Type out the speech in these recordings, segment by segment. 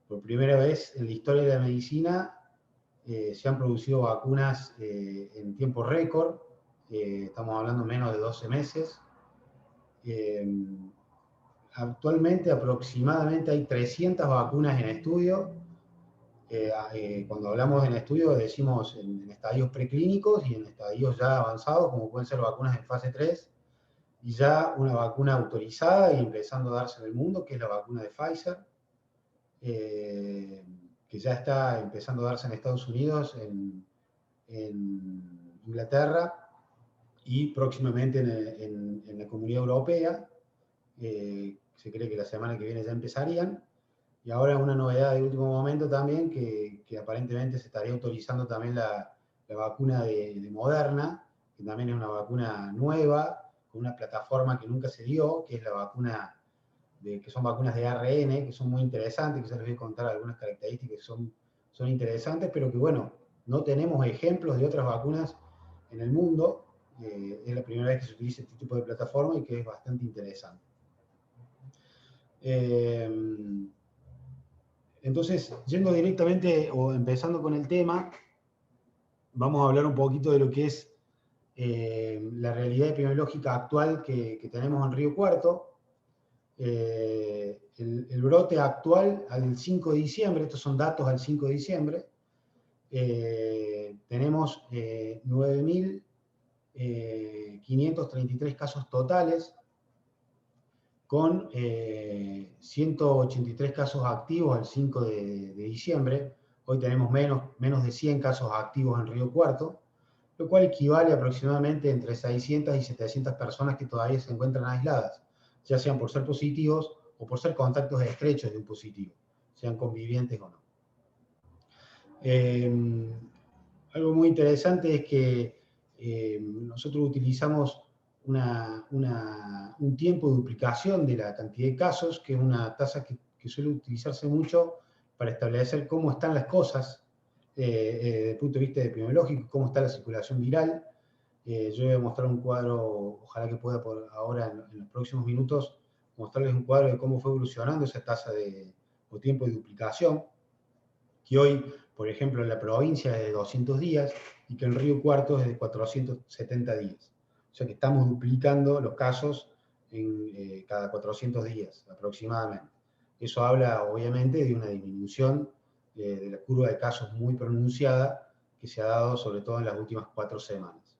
Por primera vez en la historia de la medicina se han producido vacunas en tiempo récord, estamos hablando menos de 12 meses. Actualmente aproximadamente hay 300 vacunas en estudio. Cuando hablamos en estudio decimos en estadios preclínicos y en estadios ya avanzados, como pueden ser vacunas en fase 3, y ya una vacuna autorizada y empezando a darse en el mundo, que es la vacuna de Pfizer, que ya está empezando a darse en Estados Unidos, en Inglaterra y próximamente en la Comunidad Europea. Se cree que la semana que viene ya empezarían. Y ahora una novedad de último momento también, que aparentemente se estaría autorizando también la vacuna de Moderna, que también es una vacuna nueva, con una plataforma que nunca se dio, que es la vacuna, que son vacunas de ARN, que son muy interesantes, que ya les voy a contar algunas características que son interesantes, pero que bueno, no tenemos ejemplos de otras vacunas en el mundo. Es la primera vez que se utiliza este tipo de plataforma y que es bastante interesante. Entonces, yendo directamente o empezando con el tema, vamos a hablar un poquito de lo que es la realidad epidemiológica actual que tenemos en Río Cuarto. El brote actual al 5 de diciembre, estos son datos al 5 de diciembre, tenemos 9.533 casos totales, con 183 casos activos al 5 de diciembre. Hoy tenemos menos de 100 casos activos en Río Cuarto, lo cual equivale aproximadamente entre 600 y 700 personas que todavía se encuentran aisladas, ya sean por ser positivos o por ser contactos estrechos de un positivo, sean convivientes o no. Algo muy interesante es que nosotros utilizamos un tiempo de duplicación de la cantidad de casos, que es una tasa que suele utilizarse mucho para establecer cómo están las cosas desde el punto de vista epidemiológico, cómo está la circulación viral. Yo voy a mostrar un cuadro, ojalá que pueda ahora en los próximos minutos, mostrarles un cuadro de cómo fue evolucionando esa tasa o tiempo de duplicación, que hoy, por ejemplo, en la provincia es de 200 días y que en Río Cuarto es de 470 días. O sea que estamos duplicando los casos en cada 400 días aproximadamente. Eso habla, obviamente, de una disminución de la curva de casos muy pronunciada que se ha dado sobre todo en las últimas 4 semanas.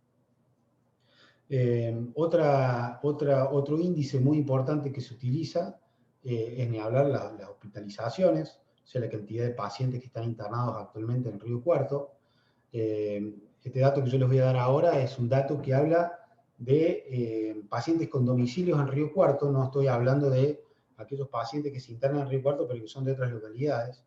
Otro índice muy importante que se utiliza es ni hablar las hospitalizaciones, o sea, la cantidad de pacientes que están internados actualmente en Río Cuarto. Este dato que yo les voy a dar ahora es un dato que habla de pacientes con domicilios en Río Cuarto. No estoy hablando de aquellos pacientes que se internan en Río Cuarto pero que son de otras localidades.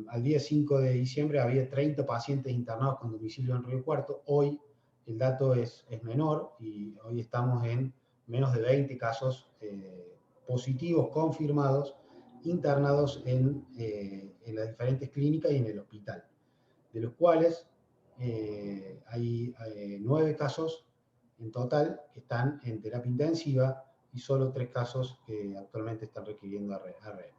Al día 5 de diciembre había 30 pacientes internados con domicilio en Río Cuarto. Hoy el dato es menor y hoy estamos en menos de 20 casos positivos confirmados, internados en las diferentes clínicas y en el hospital, de los cuales hay 9 casos en total que están en terapia intensiva y solo 3 casos que actualmente están requiriendo ARN.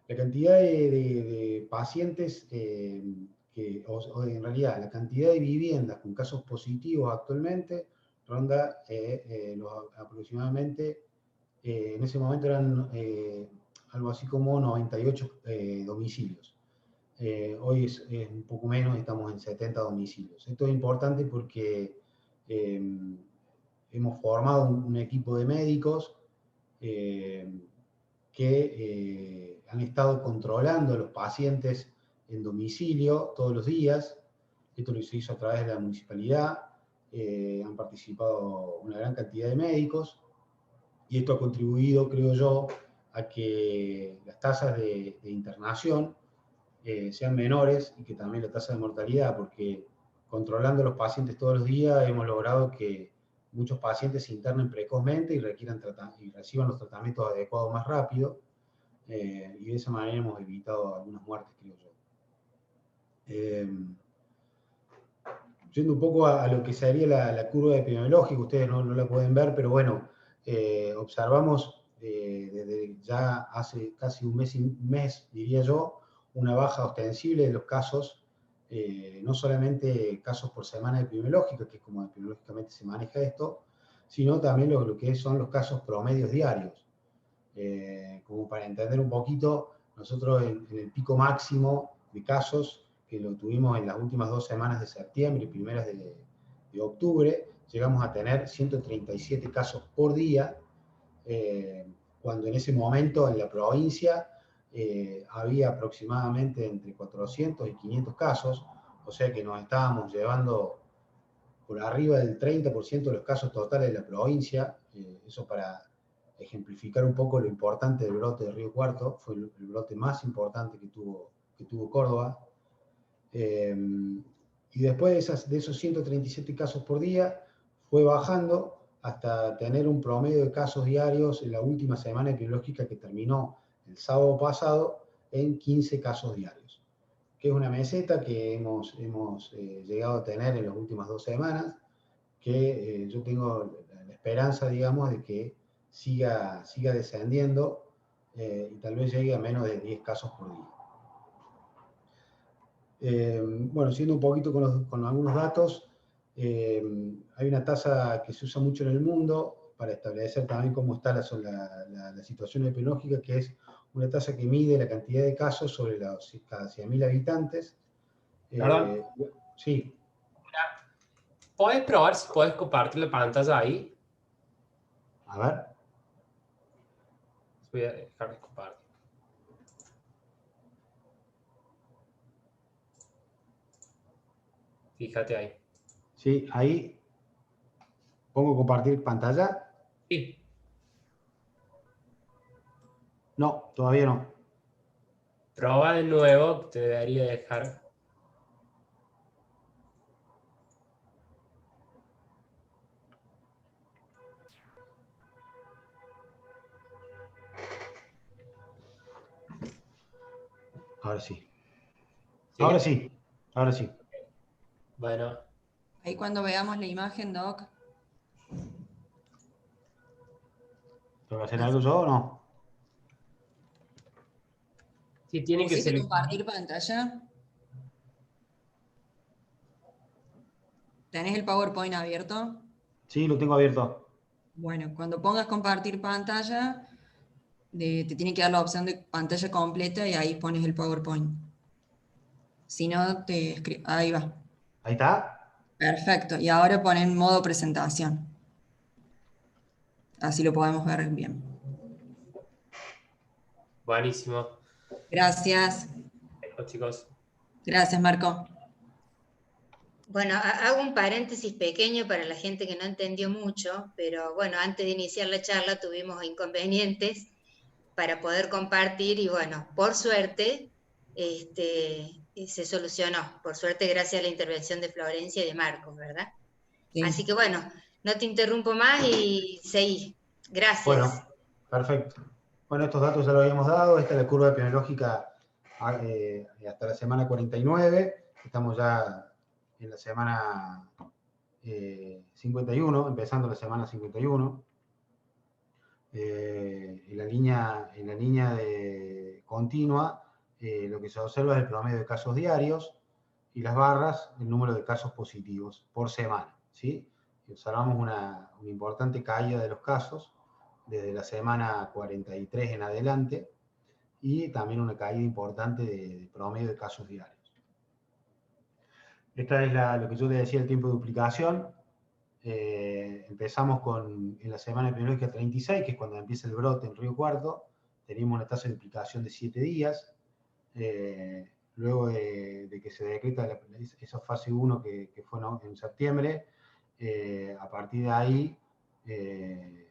La cantidad de pacientes, o en realidad la cantidad de viviendas con casos positivos actualmente ronda aproximadamente, en ese momento eran algo así como 98 domicilios. Hoy es un poco menos, estamos en 70 domicilios. Esto es importante porque hemos formado un equipo de médicos que han estado controlando a los pacientes en domicilio todos los días. Esto lo se hizo a través de la municipalidad. Han participado una gran cantidad de médicos y esto ha contribuido, creo yo, a que las tasas de internación sean menores y que también la tasa de mortalidad, porque controlando a los pacientes todos los días hemos logrado que muchos pacientes se internen precozmente y reciban los tratamientos adecuados más rápido, y de esa manera hemos evitado algunas muertes, creo yo. Yendo un poco a lo que sería la curva epidemiológica, ustedes no la pueden ver, pero bueno, observamos desde ya hace casi un mes, diría yo, una baja ostensible de los casos, no solamente casos por semana epidemiológica, que es como epidemiológicamente se maneja esto, sino también lo que son los casos promedios diarios. Como para entender un poquito, nosotros en el pico máximo de casos, que lo tuvimos en las últimas 2 semanas de septiembre y primeras de octubre, llegamos a tener 137 casos por día, cuando en ese momento en la provincia había aproximadamente entre 400 y 500 casos, o sea que nos estábamos llevando por arriba del 30% de los casos totales de la provincia. Eso para ejemplificar un poco lo importante del brote de Río Cuarto, fue el brote más importante que tuvo Córdoba. Y después de esos 137 casos por día, fue bajando hasta tener un promedio de casos diarios en la última semana epidemiológica que terminó el sábado pasado en 15 casos diarios, que es una meseta que hemos llegado a tener en las últimas 2 semanas, que yo tengo la esperanza, digamos, de que siga descendiendo y tal vez llegue a menos de 10 casos por día. Bueno, siendo un poquito con algunos datos, hay una tasa que se usa mucho en el mundo para establecer también cómo está la situación epidemiológica, que es una tasa que mide la cantidad de casos sobre cada 100.000 habitantes. Perdón. Sí. ¿Puedes probar si puedes compartir la pantalla ahí? A ver. Voy a dejar de compartir. Fíjate ahí. Sí, ahí. ¿Pongo compartir pantalla? Sí. No, todavía no. Proba de nuevo, te debería dejar. Ahora sí. ¿Sí? Ahora sí. Ahora sí. Bueno. Ahí cuando veamos la imagen, Doc. ¿Tengo que hacer algo yo o no? Sí, tiene que ser. Compartir pantalla. ¿Tenés el PowerPoint abierto? Sí, lo tengo abierto. Bueno, cuando pongas compartir pantalla, te tiene que dar la opción de pantalla completa y ahí pones el PowerPoint. Si no, ahí va. Ahí está. Perfecto. Y ahora ponen modo presentación. Así lo podemos ver bien. Buenísimo. Gracias. Chicos. Gracias, Marco. Bueno, hago un paréntesis pequeño para la gente que no entendió mucho, pero bueno, antes de iniciar la charla tuvimos inconvenientes para poder compartir y bueno, por suerte se solucionó, por suerte gracias a la intervención de Florencia y de Marcos, ¿verdad? Sí. Así que bueno, no te interrumpo más y seguí. Gracias. Bueno, perfecto. Bueno, estos datos ya los habíamos dado. Esta es la curva epidemiológica hasta la semana 49. Estamos ya en la semana 51, empezando la semana 51. En la línea de continua, lo que se observa es el promedio de casos diarios y las barras, el número de casos positivos por semana, ¿sí? Y observamos una importante caída de los casos desde la semana 43 en adelante, y también una caída importante de promedio de casos diarios. Esta es lo que yo les decía, el tiempo de duplicación. Empezamos en la semana epidemiológica 36, que es cuando empieza el brote en Río Cuarto, teníamos una tasa de duplicación de 7 días. Luego de que se decreta esa fase 1 que fue en septiembre, a partir de ahí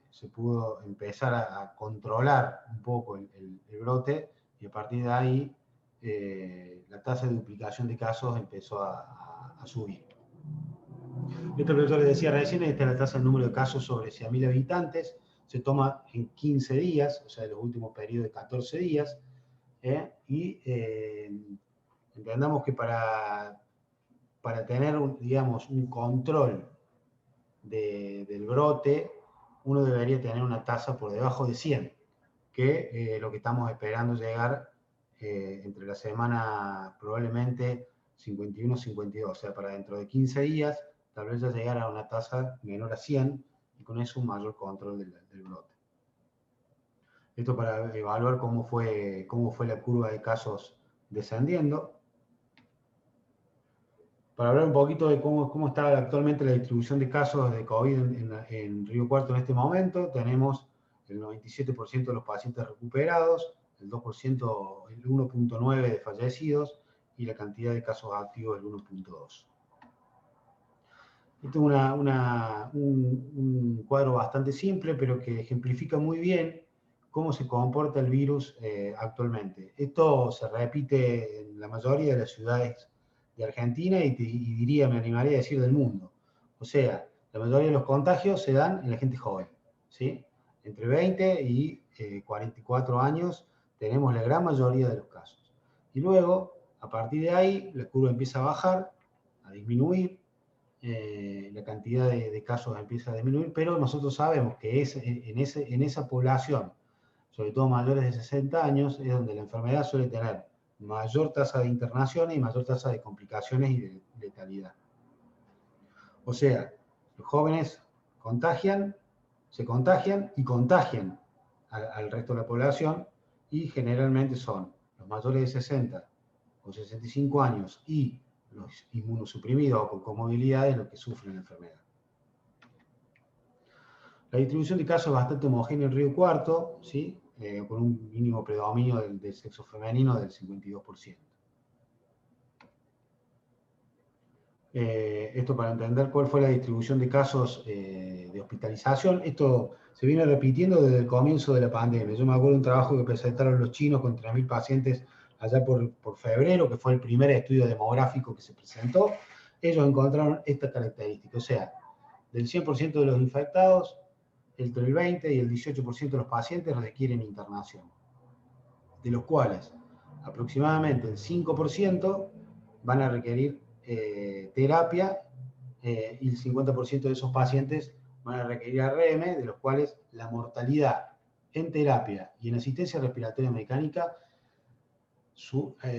se pudo empezar a controlar un poco el brote, y a partir de ahí la tasa de duplicación de casos empezó a subir. Esto que yo les decía recién, esta es la tasa del número de casos sobre 100.000 habitantes, se toma en 15 días, o sea, en los últimos periodos de 14 días, y entendamos que para tener, digamos, un control del brote, uno debería tener una tasa por debajo de 100, que lo que estamos esperando llegar entre la semana probablemente 51-52, o sea, para dentro de 15 días, tal vez ya llegar a una tasa menor a 100 y con eso un mayor control del brote. Esto para evaluar cómo fue la curva de casos descendiendo. Para hablar un poquito de cómo está actualmente la distribución de casos de COVID en Río Cuarto en este momento, tenemos el 97% de los pacientes recuperados, el 2%, el 1.9% de fallecidos y la cantidad de casos activos el 1.2%. Este es un cuadro bastante simple, pero que ejemplifica muy bien cómo se comporta el virus actualmente. Esto se repite en la mayoría de las ciudades de Argentina y diría, me animaría a decir, del mundo. O sea, la mayoría de los contagios se dan en la gente joven, ¿sí? Entre 20 y 44 años tenemos la gran mayoría de los casos. Y luego, a partir de ahí, la curva empieza a bajar, a disminuir, la cantidad de casos empieza a disminuir, pero nosotros sabemos que en esa población, sobre todo mayores de 60 años, es donde la enfermedad suele tener mayor tasa de internaciones y mayor tasa de complicaciones y de letalidad. O sea, los jóvenes se contagian y contagian al resto de la población, y generalmente son los mayores de 60 o 65 años y los inmunosuprimidos o con comorbilidades los que sufren la enfermedad. La distribución de casos es bastante homogénea en Río Cuarto, ¿sí? Con un mínimo predominio del sexo femenino del 52%. Esto para entender cuál fue la distribución de casos de hospitalización. Esto se viene repitiendo desde el comienzo de la pandemia. Yo me acuerdo de un trabajo que presentaron los chinos con 3.000 pacientes allá por febrero, que fue el primer estudio demográfico que se presentó. Ellos encontraron esta característica, o sea, del 100% de los infectados, entre el 20 y el 18% de los pacientes requieren internación, de los cuales aproximadamente el 5% van a requerir terapia, y el 50% de esos pacientes van a requerir ARM, de los cuales la mortalidad en terapia y en asistencia respiratoria mecánica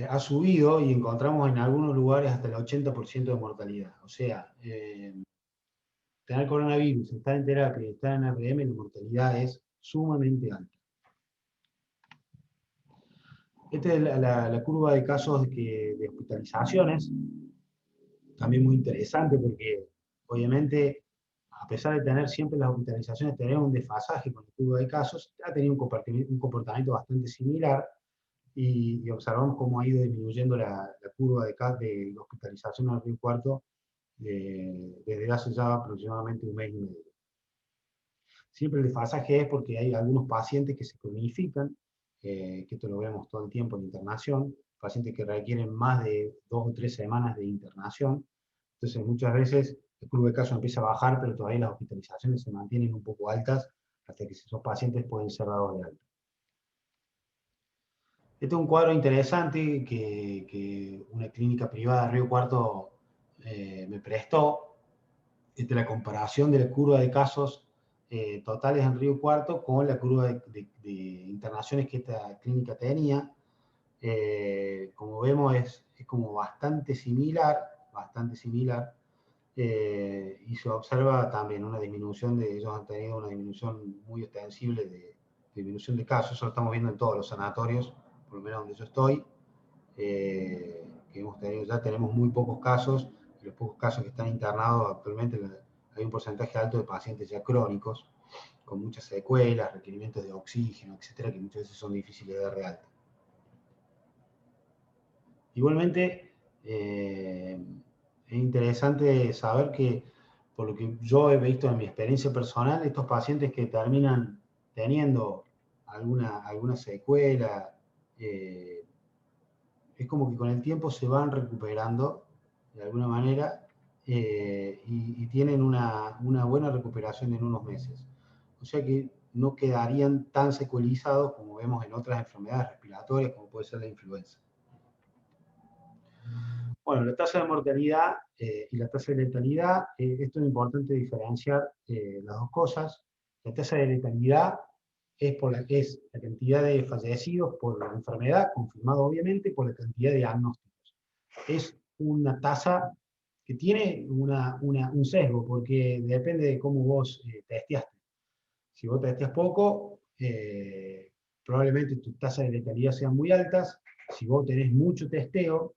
ha subido, y encontramos en algunos lugares hasta el 80% de mortalidad. O sea, tener coronavirus, estar en terapia y estar en ARM, la mortalidad es sumamente alta. Esta es la curva de casos de hospitalizaciones, también muy interesante porque obviamente, a pesar de tener siempre las hospitalizaciones, tenemos un desfasaje con la curva de casos, ha tenido un comportamiento bastante similar, y observamos cómo ha ido disminuyendo la curva de hospitalización en Río Cuarto desde hace ya aproximadamente un mes y medio. Siempre el desfasaje es porque hay algunos pacientes que se cronifican, que esto lo vemos todo el tiempo en internación, pacientes que requieren más de 2 o 3 semanas de internación. Entonces muchas veces el curva de casos empieza a bajar, pero todavía las hospitalizaciones se mantienen un poco altas hasta que esos pacientes pueden ser dados de alta. Este es un cuadro interesante que una clínica privada de Río Cuarto me prestó. Esta es la comparación de la curva de casos totales en Río Cuarto con la curva de internaciones que esta clínica tenía. Como vemos es como bastante similar, y se observa también una disminución ellos han tenido una disminución muy ostensible de disminución de casos. Eso lo estamos viendo en todos los sanatorios, por lo menos donde yo estoy, que hemos tenido, ya tenemos muy pocos casos, y los pocos casos que están internados actualmente hay un porcentaje alto de pacientes ya crónicos, con muchas secuelas, requerimientos de oxígeno, etcétera, que muchas veces son difíciles de dar de alta. Igualmente, es interesante saber que, por lo que yo he visto en mi experiencia personal, estos pacientes que terminan teniendo alguna secuela, es como que con el tiempo se van recuperando de alguna manera, y tienen una buena recuperación en unos meses. O sea que no quedarían tan secuelizados como vemos en otras enfermedades respiratorias, como puede ser la influenza. Bueno, la tasa de mortalidad y la tasa de letalidad, esto es importante diferenciar las dos cosas. La tasa de letalidad es la cantidad de fallecidos por la enfermedad, confirmado obviamente, por la cantidad de diagnósticos. Es una tasa que tiene un sesgo, porque depende de cómo vos testeaste. Si vos testeas poco, probablemente tus tasas de letalidad sean muy altas. Si vos tenés mucho testeo,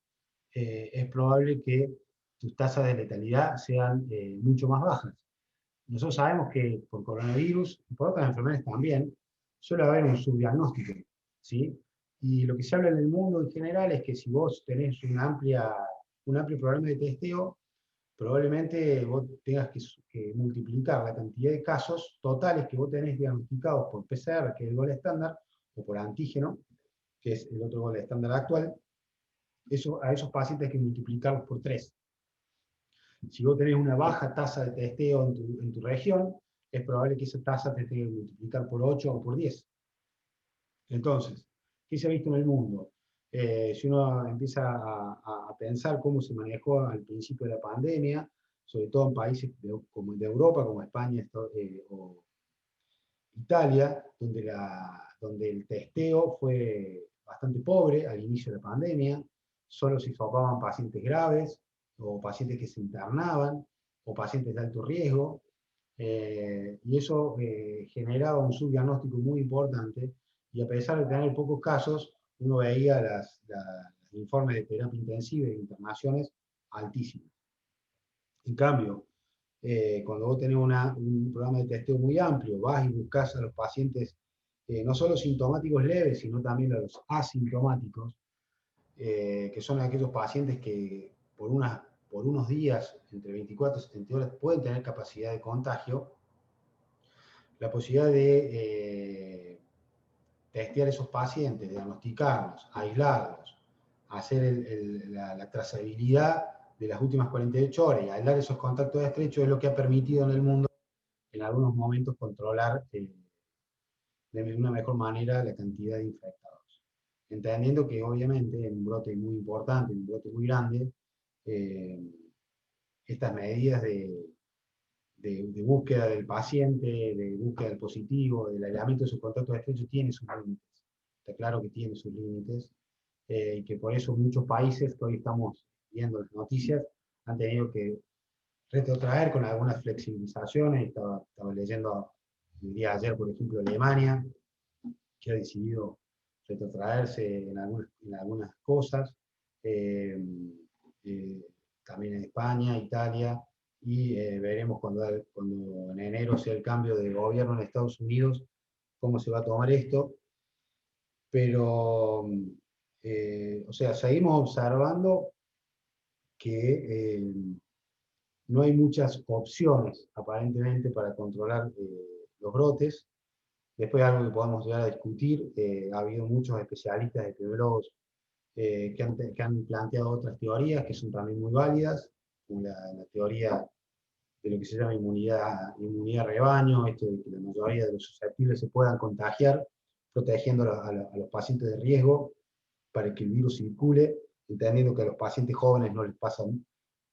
es probable que tus tasas de letalidad sean mucho más bajas. Nosotros sabemos que por coronavirus y por otras enfermedades también suele haber un subdiagnóstico, ¿sí? Y lo que se habla en el mundo en general es que si vos tenés un amplio programa de testeo, probablemente vos tengas que multiplicar la cantidad de casos totales que vos tenés diagnosticados por PCR, que es el gol estándar, o por antígeno, que es el otro gol estándar actual. A esos pacientes hay que multiplicarlos por 3. Si vos tenés una baja tasa de testeo en tu región, es probable que esa tasa te tenga que multiplicar por 8 o por 10. Entonces, ¿qué se ha visto en el mundo? Si uno empieza a pensar cómo se manejó al principio de la pandemia, sobre todo en países como de Europa, como España o Italia, donde el testeo fue bastante pobre al inicio de la pandemia, solo se hisopaban pacientes graves, o pacientes que se internaban, o pacientes de alto riesgo, y eso generaba un subdiagnóstico muy importante, y a pesar de tener pocos casos, uno veía los informes de terapia intensiva y internaciones altísimos. En cambio, cuando vos tenés un programa de testeo muy amplio, vas y buscas a los pacientes no solo sintomáticos leves, sino también a los asintomáticos, que son aquellos pacientes que por unos días, entre 24 y 70 horas, pueden tener capacidad de contagio. La posibilidad de testear esos pacientes, diagnosticarlos, aislarlos, hacer la trazabilidad de las últimas 48 horas y aislar esos contactos estrechos es lo que ha permitido en el mundo, en algunos momentos, controlar de una mejor manera la cantidad de infectados. Entendiendo que obviamente en un brote muy importante, en un brote muy grande, estas medidas de búsqueda del paciente, de búsqueda del positivo, del aislamiento de sus contactos estrechos, tiene sus límites. Está claro que tiene sus límites, y que por eso muchos países que hoy estamos viendo las noticias han tenido que retrotraer con algunas flexibilizaciones. Estaba leyendo el día de ayer, por ejemplo, Alemania, que ha decidido retrotraerse en algunas cosas, también en España, Italia, y veremos cuando en enero sea el cambio de gobierno en Estados Unidos, cómo se va a tomar esto. Pero, o sea, seguimos observando que no hay muchas opciones, aparentemente, para controlar los brotes. Después, algo que podemos llegar a discutir, ha habido muchos especialistas, epidemiólogos, que han planteado otras teorías que son también muy válidas, como la teoría de lo que se llama inmunidad rebaño, esto de que la mayoría de los susceptibles se puedan contagiar, protegiendo a los pacientes de riesgo para que el virus circule, entendiendo que a los pacientes jóvenes no les pasan,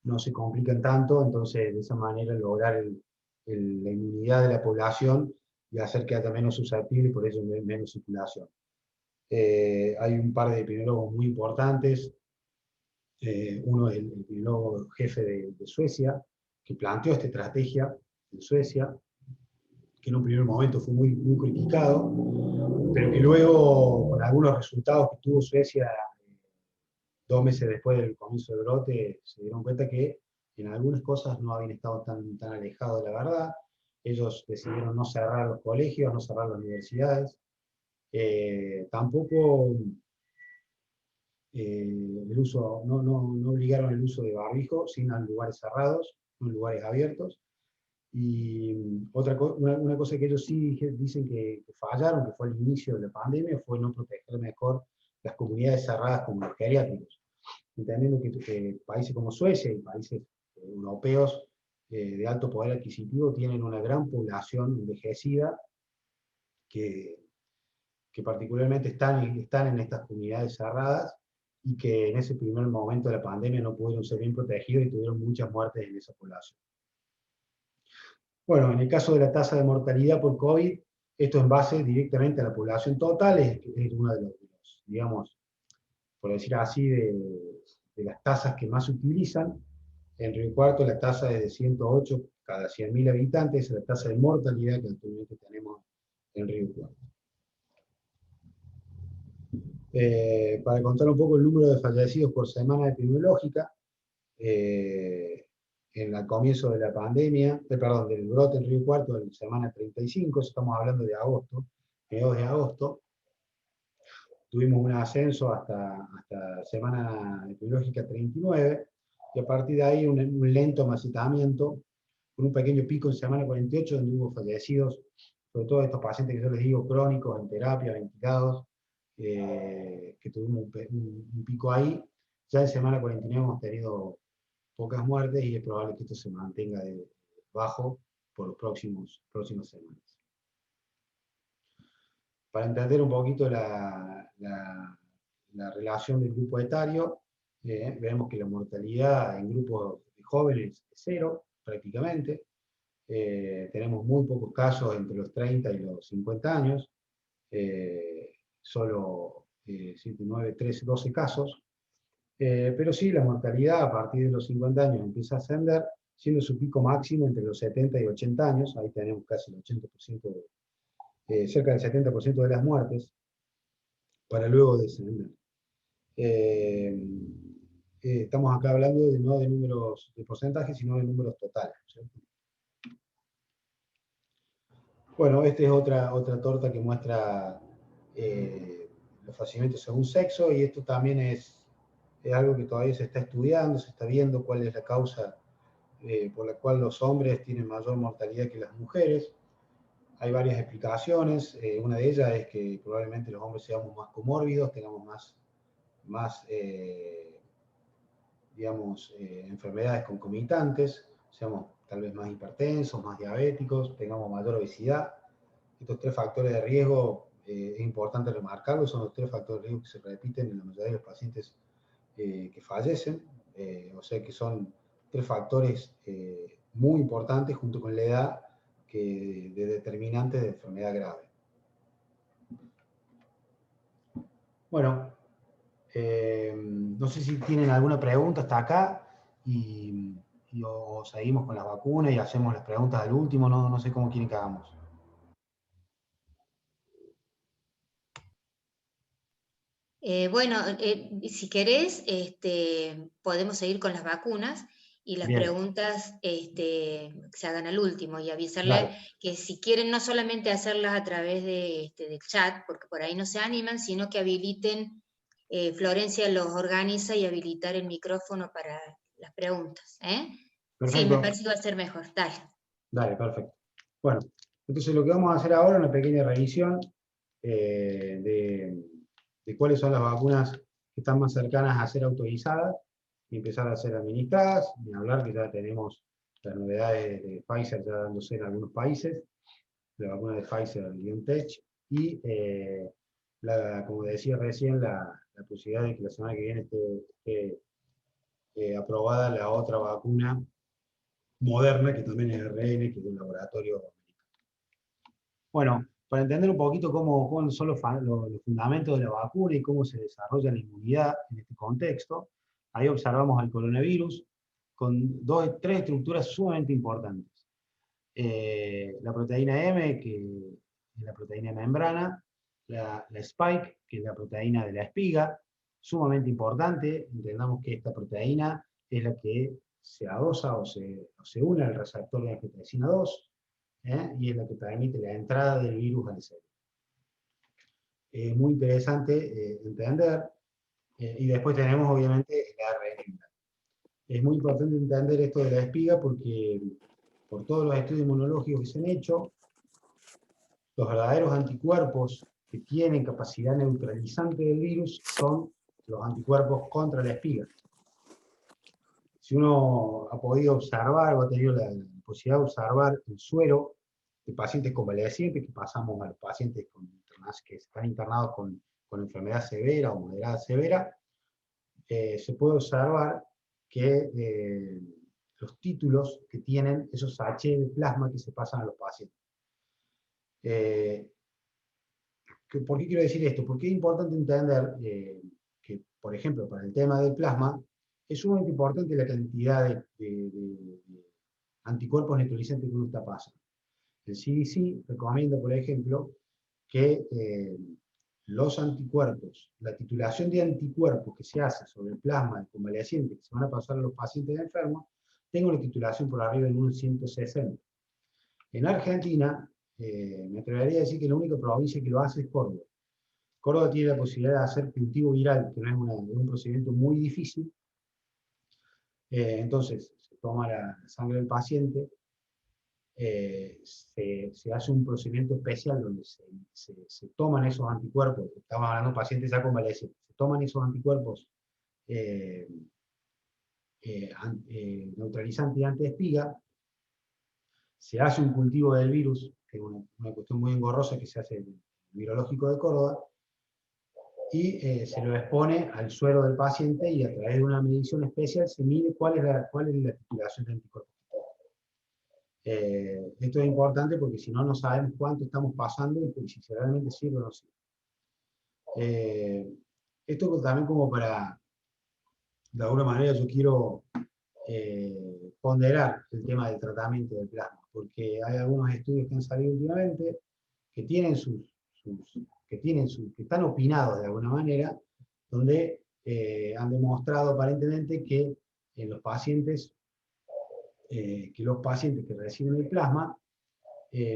no se complican tanto, entonces de esa manera lograr la inmunidad de la población y hacer que haya menos susceptibles y por eso menos circulación. Hay un par de epidemiólogos muy importantes, uno es el epidemiólogo jefe de Suecia, que planteó esta estrategia en Suecia, que en un primer momento fue muy, muy criticado, pero que luego, con algunos resultados que tuvo Suecia 2 meses después del comienzo del brote, se dieron cuenta que en algunas cosas no habían estado tan alejados de la verdad. Ellos decidieron no cerrar los colegios, no cerrar las universidades, tampoco no obligaron el uso de barbijo, sino en lugares cerrados, no en lugares abiertos. Y una cosa que ellos sí dicen que fallaron, que fue al inicio de la pandemia, fue no proteger mejor las comunidades cerradas como los geriátricos. Entendiendo que países como Suecia y países europeos de alto poder adquisitivo tienen una gran población envejecida que particularmente están en estas comunidades cerradas y que en ese primer momento de la pandemia no pudieron ser bien protegidos y tuvieron muchas muertes en esa población. Bueno, en el caso de la tasa de mortalidad por COVID, Esto en base directamente a la población total, es uno de los, digamos, por decir así, de las tasas que más se utilizan. En Río Cuarto la tasa es de 108 cada 100.000 habitantes, es la tasa de mortalidad que actualmente tenemos en Río Cuarto. Para contar un poco el número de fallecidos por semana epidemiológica, en el comienzo de la pandemia, perdón, del brote en Río Cuarto, en la semana 35, estamos hablando de agosto, mediados de agosto, tuvimos un ascenso hasta semana epidemiológica 39, y a partir de ahí un lento masitamiento, con un pequeño pico en semana 48, donde hubo fallecidos, sobre todo estos pacientes que yo les digo crónicos, en terapia, ventilados, que tuvimos un pico ahí. Ya en semana 49 hemos tenido pocas muertes y es probable que esto se mantenga bajo por los próximas semanas. Para entender un poquito la relación del grupo etario, vemos que la mortalidad en grupos de jóvenes es cero, prácticamente. Tenemos muy pocos casos entre los 30 y los 50 años, solo 7, 9, 13, 12 casos. Pero sí, la mortalidad a partir de los 50 años empieza a ascender, siendo su pico máximo entre los 70 y 80 años, ahí tenemos casi el 80%, cerca del 70% de las muertes, para luego descender. Estamos acá hablando no de números de porcentaje, sino de números totales, ¿cierto? Bueno, esta es otra torta que muestra los fallecimientos según sexo, y esto también es algo que todavía se está estudiando, se está viendo cuál es la causa por la cual los hombres tienen mayor mortalidad que las mujeres. Hay varias explicaciones, una de ellas es que probablemente los hombres seamos más comórbidos, tengamos más digamos, enfermedades concomitantes, seamos tal vez más hipertensos, más diabéticos, tengamos mayor obesidad. Estos 3 factores de riesgo es importante remarcarlos, son los 3 factores de riesgo que se repiten en la mayoría de los pacientes que fallecen, o sea que son 3 factores muy importantes junto con la edad de determinantes de enfermedad grave. Bueno, no sé si tienen alguna pregunta hasta acá o seguimos con las vacunas y hacemos las preguntas al último, no sé cómo quieren que hagamos. Bueno, si querés, podemos seguir con las vacunas y las Bien. preguntas se hagan al último y avisarle Dale. que si quieren no solamente hacerlas a través del chat, porque por ahí no se animan, sino que habiliten, Florencia los organiza y habilitar el micrófono para las preguntas. Sí, me parece que va a ser mejor. Dale. Dale, perfecto. Bueno, entonces lo que vamos a hacer ahora es una pequeña revisión de cuáles son las vacunas que están más cercanas a ser autorizadas y empezar a ser administradas, ni hablar que ya tenemos las novedades de Pfizer ya dándose en algunos países, la vacuna de Pfizer BioNTech, y como decía recién, la posibilidad de que la semana que viene esté aprobada la otra vacuna Moderna, que también es ARN, que es un laboratorio americano. Bueno, para entender un poquito cómo son los fundamentos de la vacuna y cómo se desarrolla la inmunidad en este contexto, ahí observamos al coronavirus con 3 estructuras sumamente importantes. La proteína M, que es la proteína de membrana, la spike, que es la proteína de la espiga, sumamente importante. Entendamos que esta proteína es la que se adosa o se une al receptor de angiotensina 2, y es la que permite la entrada del virus al cerebro. Es muy interesante entender, y después tenemos obviamente el ARN. Es muy importante entender esto de la espiga porque por todos los estudios inmunológicos que se han hecho, los verdaderos anticuerpos que tienen capacidad neutralizante del virus son los anticuerpos contra la espiga. Si uno ha podido observar o ha tenido la posibilidad de observar el suero de pacientes convalecientes, que pasamos a los pacientes que están internados con enfermedad severa o moderada severa, se puede observar que los títulos que tienen esos H de plasma que se pasan a los pacientes. ¿Por qué quiero decir esto? Porque es importante entender que, por ejemplo, para el tema del plasma, es sumamente importante la cantidad de anticuerpos neutralizantes que uno está pasando. El CDC recomienda, por ejemplo, que los anticuerpos, la titulación de anticuerpos que se hace sobre el plasma del convaleciente que se van a pasar a los pacientes enfermos, tenga una titulación por arriba del 1.160. En Argentina, me atrevería a decir que la única provincia que lo hace es Córdoba. Córdoba tiene la posibilidad de hacer cultivo viral, que no es un procedimiento muy difícil. Entonces, se toma la sangre del paciente, se hace un procedimiento especial donde se toman esos anticuerpos, estamos hablando de pacientes ya convalecientes, se toman esos anticuerpos neutralizantes y anti-espiga, se hace un cultivo del virus, que es una cuestión muy engorrosa que se hace en el virológico de Córdoba, y se lo expone al suero del paciente y a través de una medición especial se mide cuál es la titulación de anticuerpos. Esto es importante porque si no, no sabemos cuánto estamos pasando y si realmente sirve o no sirve. Esto también como para, de alguna manera yo quiero ponderar el tema del tratamiento del plasma, porque hay algunos estudios que han salido últimamente que tienen que están opinados de alguna manera, donde han demostrado aparentemente que en los pacientes que reciben el plasma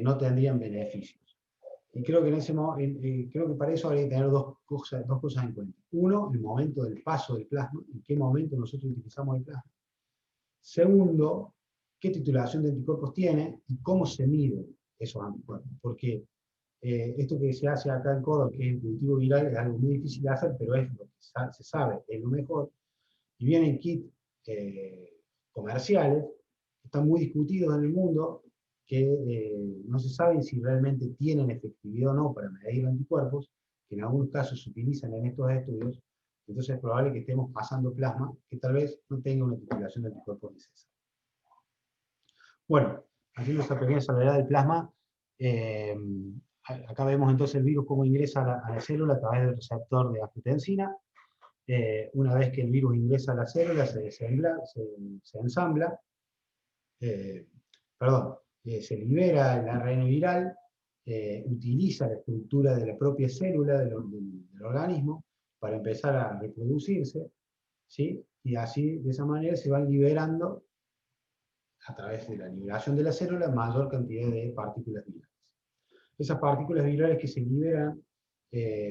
no tendrían beneficios. Y creo que, creo que para eso habría que tener dos cosas en cuenta. Uno, el momento del paso del plasma, en qué momento nosotros utilizamos el plasma. Segundo, qué titulación de anticuerpos tiene y cómo se miden esos anticuerpos. Porque esto que se hace acá en Córdoba, que es el cultivo viral, es algo muy difícil de hacer, pero es lo que se sabe, es lo mejor. Y vienen kits comerciales, que están muy discutidos en el mundo, que no se sabe si realmente tienen efectividad o no para medir anticuerpos, que en algunos casos se utilizan en estos estudios. Entonces es probable que estemos pasando plasma que tal vez no tenga una titulación de anticuerpos necesaria. Bueno, haciendo esa pequeña salvedad del plasma, acá vemos entonces el virus cómo ingresa a la célula a través del receptor de angiotensina. Una vez que el virus ingresa a la célula, se ensambla, se libera el ARN viral, utiliza la estructura de la propia célula del organismo para empezar a reproducirse, ¿sí? Y así, de esa manera, se van liberando, a través de la liberación de la célula, mayor cantidad de partículas virales. Esas partículas virales que se liberan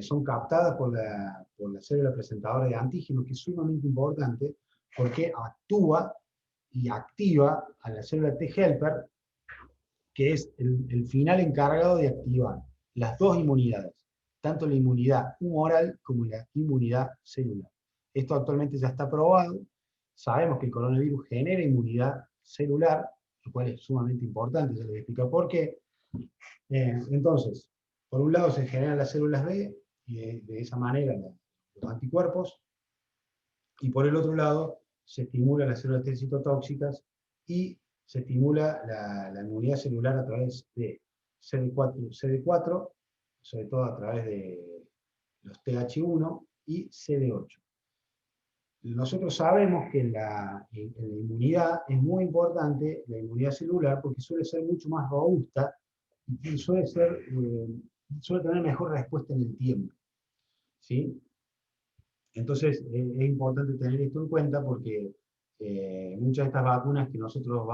son captadas por la célula presentadora de antígenos, que es sumamente importante, porque actúa y activa a la célula T helper, que es el final encargado de activar las dos inmunidades, tanto la inmunidad humoral como la inmunidad celular. Esto actualmente ya está probado, sabemos que el coronavirus genera inmunidad celular, lo cual es sumamente importante, se les explica por qué. Entonces, por un lado se generan las células B, y de esa manera los anticuerpos, y por el otro lado se estimulan las células T citotóxicas y se estimula la inmunidad celular a través de CD4, sobre todo a través de los TH1 y CD8. Nosotros sabemos que en la inmunidad es muy importante la inmunidad celular porque suele ser mucho más robusta y suele tener mejor respuesta en el tiempo, ¿sí? Entonces es importante tener esto en cuenta porque muchas de estas vacunas que nosotros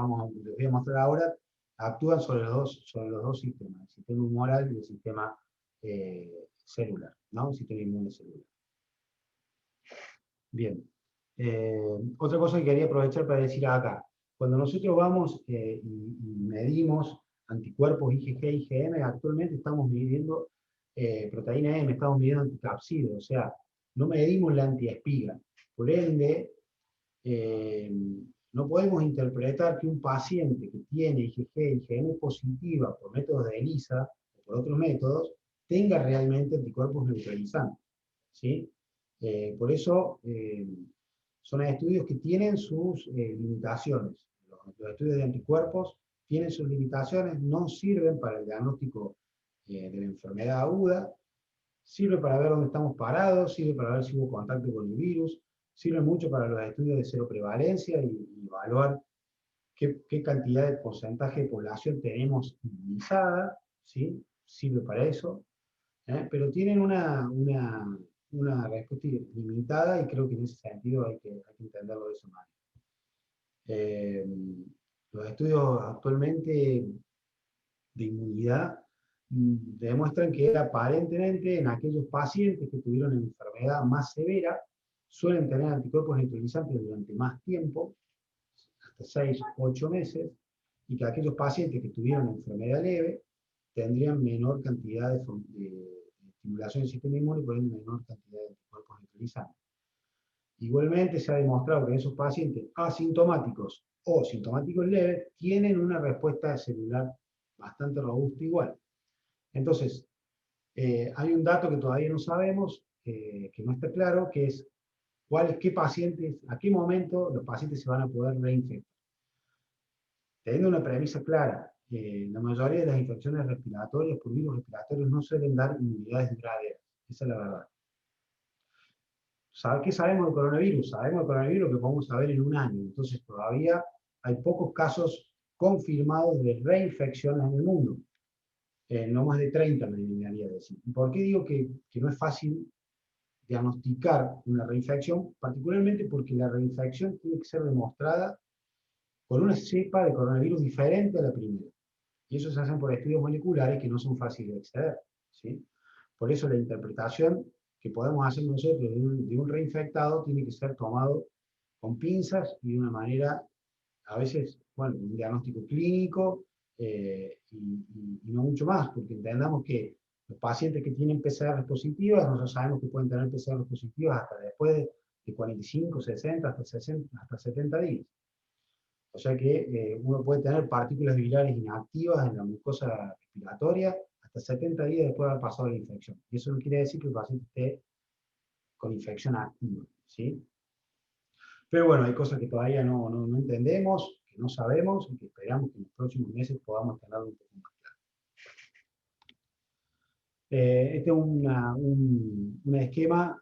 les voy a mostrar ahora actúan sobre los dos sistemas, el sistema humoral y el sistema celular, ¿no? El sistema inmune celular. Bien. Otra cosa que quería aprovechar para decir acá, cuando nosotros vamos y medimos anticuerpos IgG, IgM, actualmente estamos midiendo proteína M, estamos midiendo anticapsido, o sea, no medimos la antiespiga. Por ende, no podemos interpretar que un paciente que tiene IgG, IgM positiva por métodos de ELISA o por otros métodos, tenga realmente anticuerpos neutralizantes, ¿sí? Por eso son estudios que tienen sus limitaciones. Los estudios de anticuerpos tienen sus limitaciones, no sirven para el diagnóstico de la enfermedad aguda, sirve para ver dónde estamos parados, sirve para ver si hubo contacto con el virus, sirve mucho para los estudios de seroprevalencia y evaluar qué cantidad de porcentaje de población tenemos inmunizada, ¿sí? Sirve para eso, pero tienen una respuesta limitada y creo que en ese sentido hay que entenderlo de esa manera. Los estudios actualmente de inmunidad demuestran que aparentemente en aquellos pacientes que tuvieron enfermedad más severa suelen tener anticuerpos neutralizantes durante más tiempo, hasta 6 o 8 meses, y que aquellos pacientes que tuvieron enfermedad leve tendrían menor cantidad de estimulación del sistema inmune y por ende menor cantidad de anticuerpos neutralizantes. Igualmente se ha demostrado que esos pacientes asintomáticos o sintomáticos leves tienen una respuesta celular bastante robusta igual. Entonces, hay un dato que todavía no sabemos, que no está claro, que es qué pacientes, a qué momento los pacientes se van a poder reinfectar. Teniendo una premisa clara, la mayoría de las infecciones respiratorias por virus respiratorios no suelen dar inmunidades duraderas, esa es la verdad. ¿Qué sabemos del coronavirus? Sabemos del coronavirus que podemos saber en un año, entonces todavía hay pocos casos confirmados de reinfecciones en el mundo. No más de 30 me animaría a decir. ¿Por qué digo que no es fácil diagnosticar una reinfección? Particularmente porque la reinfección tiene que ser demostrada con una cepa de coronavirus diferente a la primera. Y eso se hace por estudios moleculares que no son fáciles de acceder, ¿sí? Por eso la interpretación que podemos hacer nosotros de un reinfectado tiene que ser tomado con pinzas y de una manera, a veces, bueno, un diagnóstico clínico, y no mucho más, porque entendamos que los pacientes que tienen PCR positivas, nosotros sabemos que pueden tener PCR positivas hasta después de 45, 60, hasta 70 días. O sea que uno puede tener partículas virales inactivas en la mucosa respiratoria hasta 70 días después de haber pasado la infección. Y eso no quiere decir que el paciente esté con infección activa, ¿sí? Pero bueno, hay cosas que todavía no entendemos, que no sabemos, y que esperamos que en los próximos meses podamos tener un poco más claro. Este es un esquema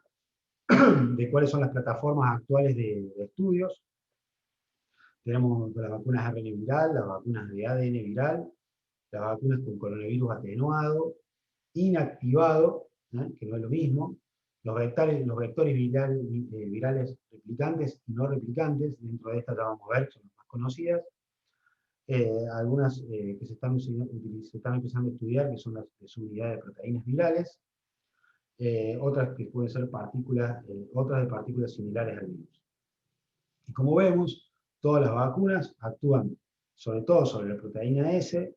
de cuáles son las plataformas actuales de estudios. Tenemos las vacunas ARN viral, las vacunas de ADN viral, las vacunas con coronavirus atenuado, inactivado, que no es lo mismo, los vectores virales replicantes y no replicantes, dentro de estas ya vamos a ver, son las más conocidas. Algunas que se están empezando a estudiar, que son las de subunidad de proteínas virales, otras que pueden ser otras de partículas similares al virus. Y como vemos, todas las vacunas actúan sobre todo sobre la proteína S,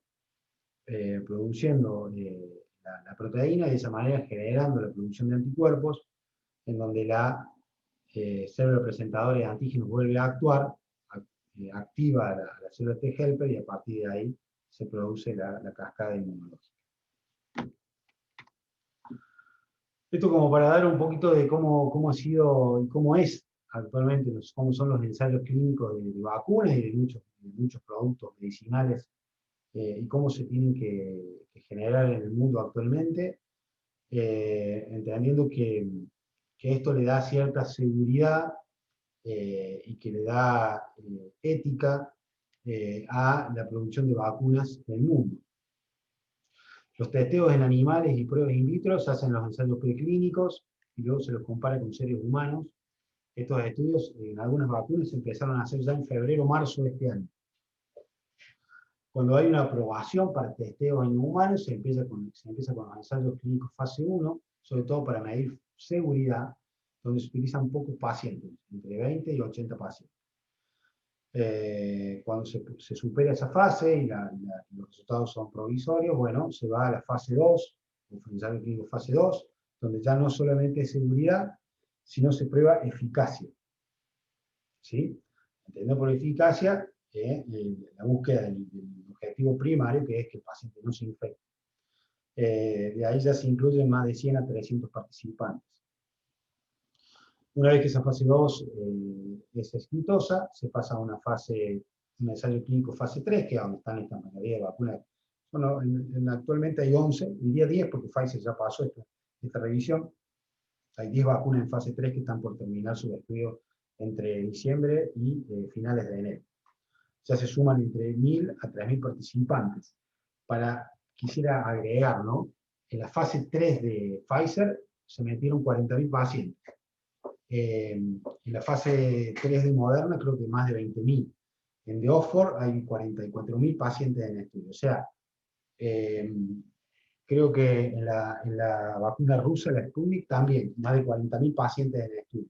produciendo la proteína y de esa manera generando la producción de anticuerpos, en donde la célula presentadora de antígenos vuelve a actuar, activa la célula T helper y a partir de ahí se produce la cascada inmunológica. Esto como para dar un poquito de cómo ha sido y cómo es actualmente, cómo son los ensayos clínicos de vacunas y de muchos productos medicinales y cómo se tienen que generar en el mundo actualmente, entendiendo que esto le da cierta seguridad y que le da ética a la producción de vacunas en el mundo. Los testeos en animales y pruebas in vitro se hacen en los ensayos preclínicos y luego se los compara con seres humanos. Estos estudios en algunas vacunas se empezaron a hacer ya en febrero o marzo de este año. Cuando hay una aprobación para testeos en humanos, se empieza con los ensayos clínicos fase 1, sobre todo para medir seguridad, donde se utilizan pocos pacientes, entre 20 y 80 pacientes. Cuando se supera esa fase y los resultados son provisorios, bueno, se va a la fase 2, el ensayo clínico fase 2, donde ya no solamente es seguridad, sino se prueba eficacia. ¿Sí? Entendiendo por eficacia la búsqueda del objetivo primario, que es que el paciente no se infecte. De ahí ya se incluyen más de 100 a 300 participantes. Una vez que esa fase 2 es exitosa, se pasa a un ensayo clínico fase 3, que es donde están esta mayoría de vacunas Bueno, actualmente hay 11, diría 10 porque Pfizer ya pasó esta revisión. Hay 10 vacunas en fase 3 que están por terminar su estudio entre diciembre y finales de enero. Ya se suman entre 1.000 a 3.000 participantes. Quisiera agregar, ¿no? En la fase 3 de Pfizer se metieron 40.000 pacientes. En la fase 3 de Moderna creo que más de 20.000. En de Oxford hay 44.000 pacientes en estudio. O sea, creo que en la vacuna rusa, la Sputnik, también más de 40.000 pacientes en estudio.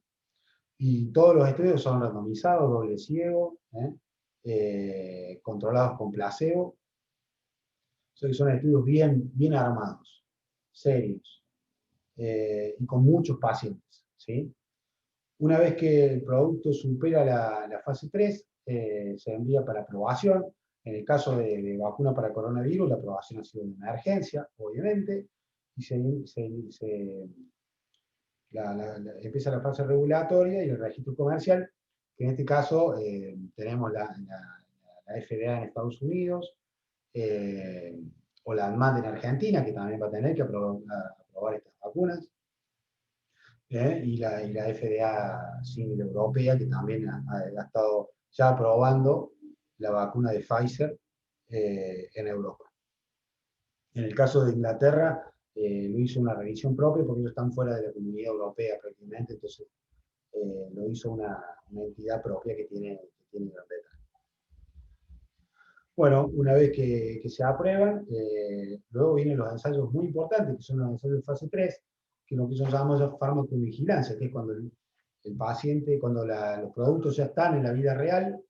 Y todos los estudios son randomizados, doble ciego, controlados con placebo. Son estudios bien armados, serios, y con muchos pacientes, ¿sí? Una vez que el producto supera la fase 3, se envía para aprobación. En el caso de vacuna para coronavirus, la aprobación ha sido de emergencia, obviamente, y empieza la fase regulatoria y el registro comercial, que en este caso tenemos la FDA en Estados Unidos, o la ANMAT en Argentina, que también va a tener que aprobar estas vacunas, y la FDA civil europea, que también ha estado ya aprobando la vacuna de Pfizer en Europa. En el caso de Inglaterra, lo hizo una revisión propia porque ellos están fuera de la Comunidad Europea prácticamente, entonces lo hizo una entidad propia que tiene Inglaterra. Bueno, una vez que se aprueban, luego vienen los ensayos muy importantes, que son los ensayos de fase 3, que es lo que llamamos ya farmacovigilancia, que es cuando el paciente, cuando los productos ya están en la vida real,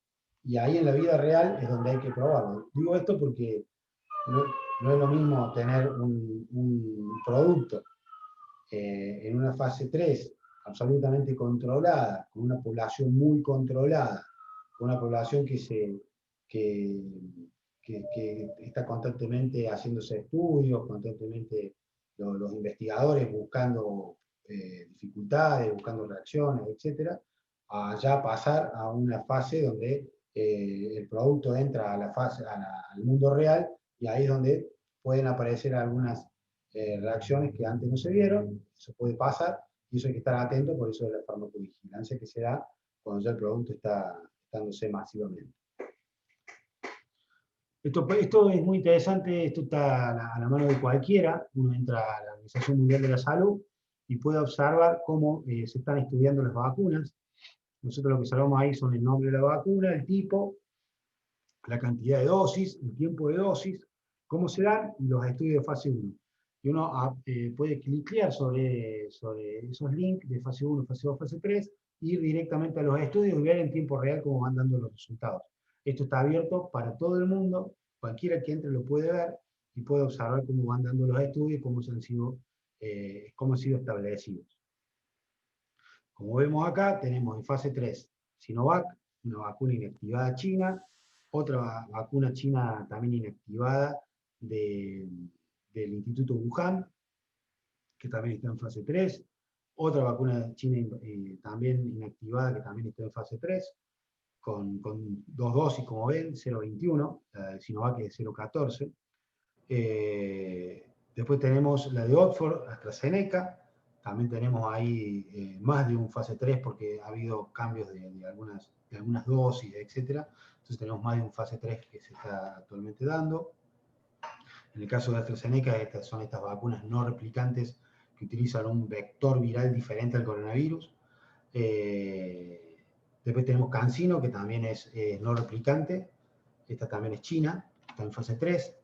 y ahí en la vida real es donde hay que probarlo. Digo esto porque no es lo mismo tener un producto en una fase 3 absolutamente controlada, con una población muy controlada, con una población que está constantemente haciéndose estudios, constantemente los investigadores buscando dificultades, buscando reacciones, etc., a ya pasar a una fase donde el producto entra al mundo real, y ahí es donde pueden aparecer algunas reacciones que antes no se vieron. Eso puede pasar, y eso hay que estar atento, por eso de la farmacovigilancia que se da cuando ya el producto está dándose masivamente. Esto es muy interesante, esto está a la mano de cualquiera. Uno entra a la Organización Mundial de la Salud y puede observar cómo se están estudiando las vacunas. Nosotros lo que sabemos ahí son el nombre de la vacuna, el tipo, la cantidad de dosis, el tiempo de dosis, cómo se dan, y los estudios de fase 1. Y uno puede cliquear sobre esos links de fase 1, fase 2, fase 3, ir directamente a los estudios y ver en tiempo real cómo van dando los resultados. Esto está abierto para todo el mundo, cualquiera que entre lo puede ver y puede observar cómo van dando los estudios y cómo han sido establecidos. Como vemos acá, tenemos en fase 3 Sinovac, una vacuna inactivada china, otra vacuna china también inactivada del Instituto Wuhan, que también está en fase 3, otra vacuna china también inactivada que también está en fase 3, con 2 dosis, como ven, 0,21, la de Sinovac es 0,14. Después tenemos la de Oxford, AstraZeneca, también tenemos ahí más de un fase 3 porque ha habido cambios de algunas dosis, etc. Entonces tenemos más de un fase 3 que se está actualmente dando. En el caso de AstraZeneca, son estas vacunas no replicantes que utilizan un vector viral diferente al coronavirus. Después tenemos CanSino, que también es no replicante. Esta también es china, está en fase 3.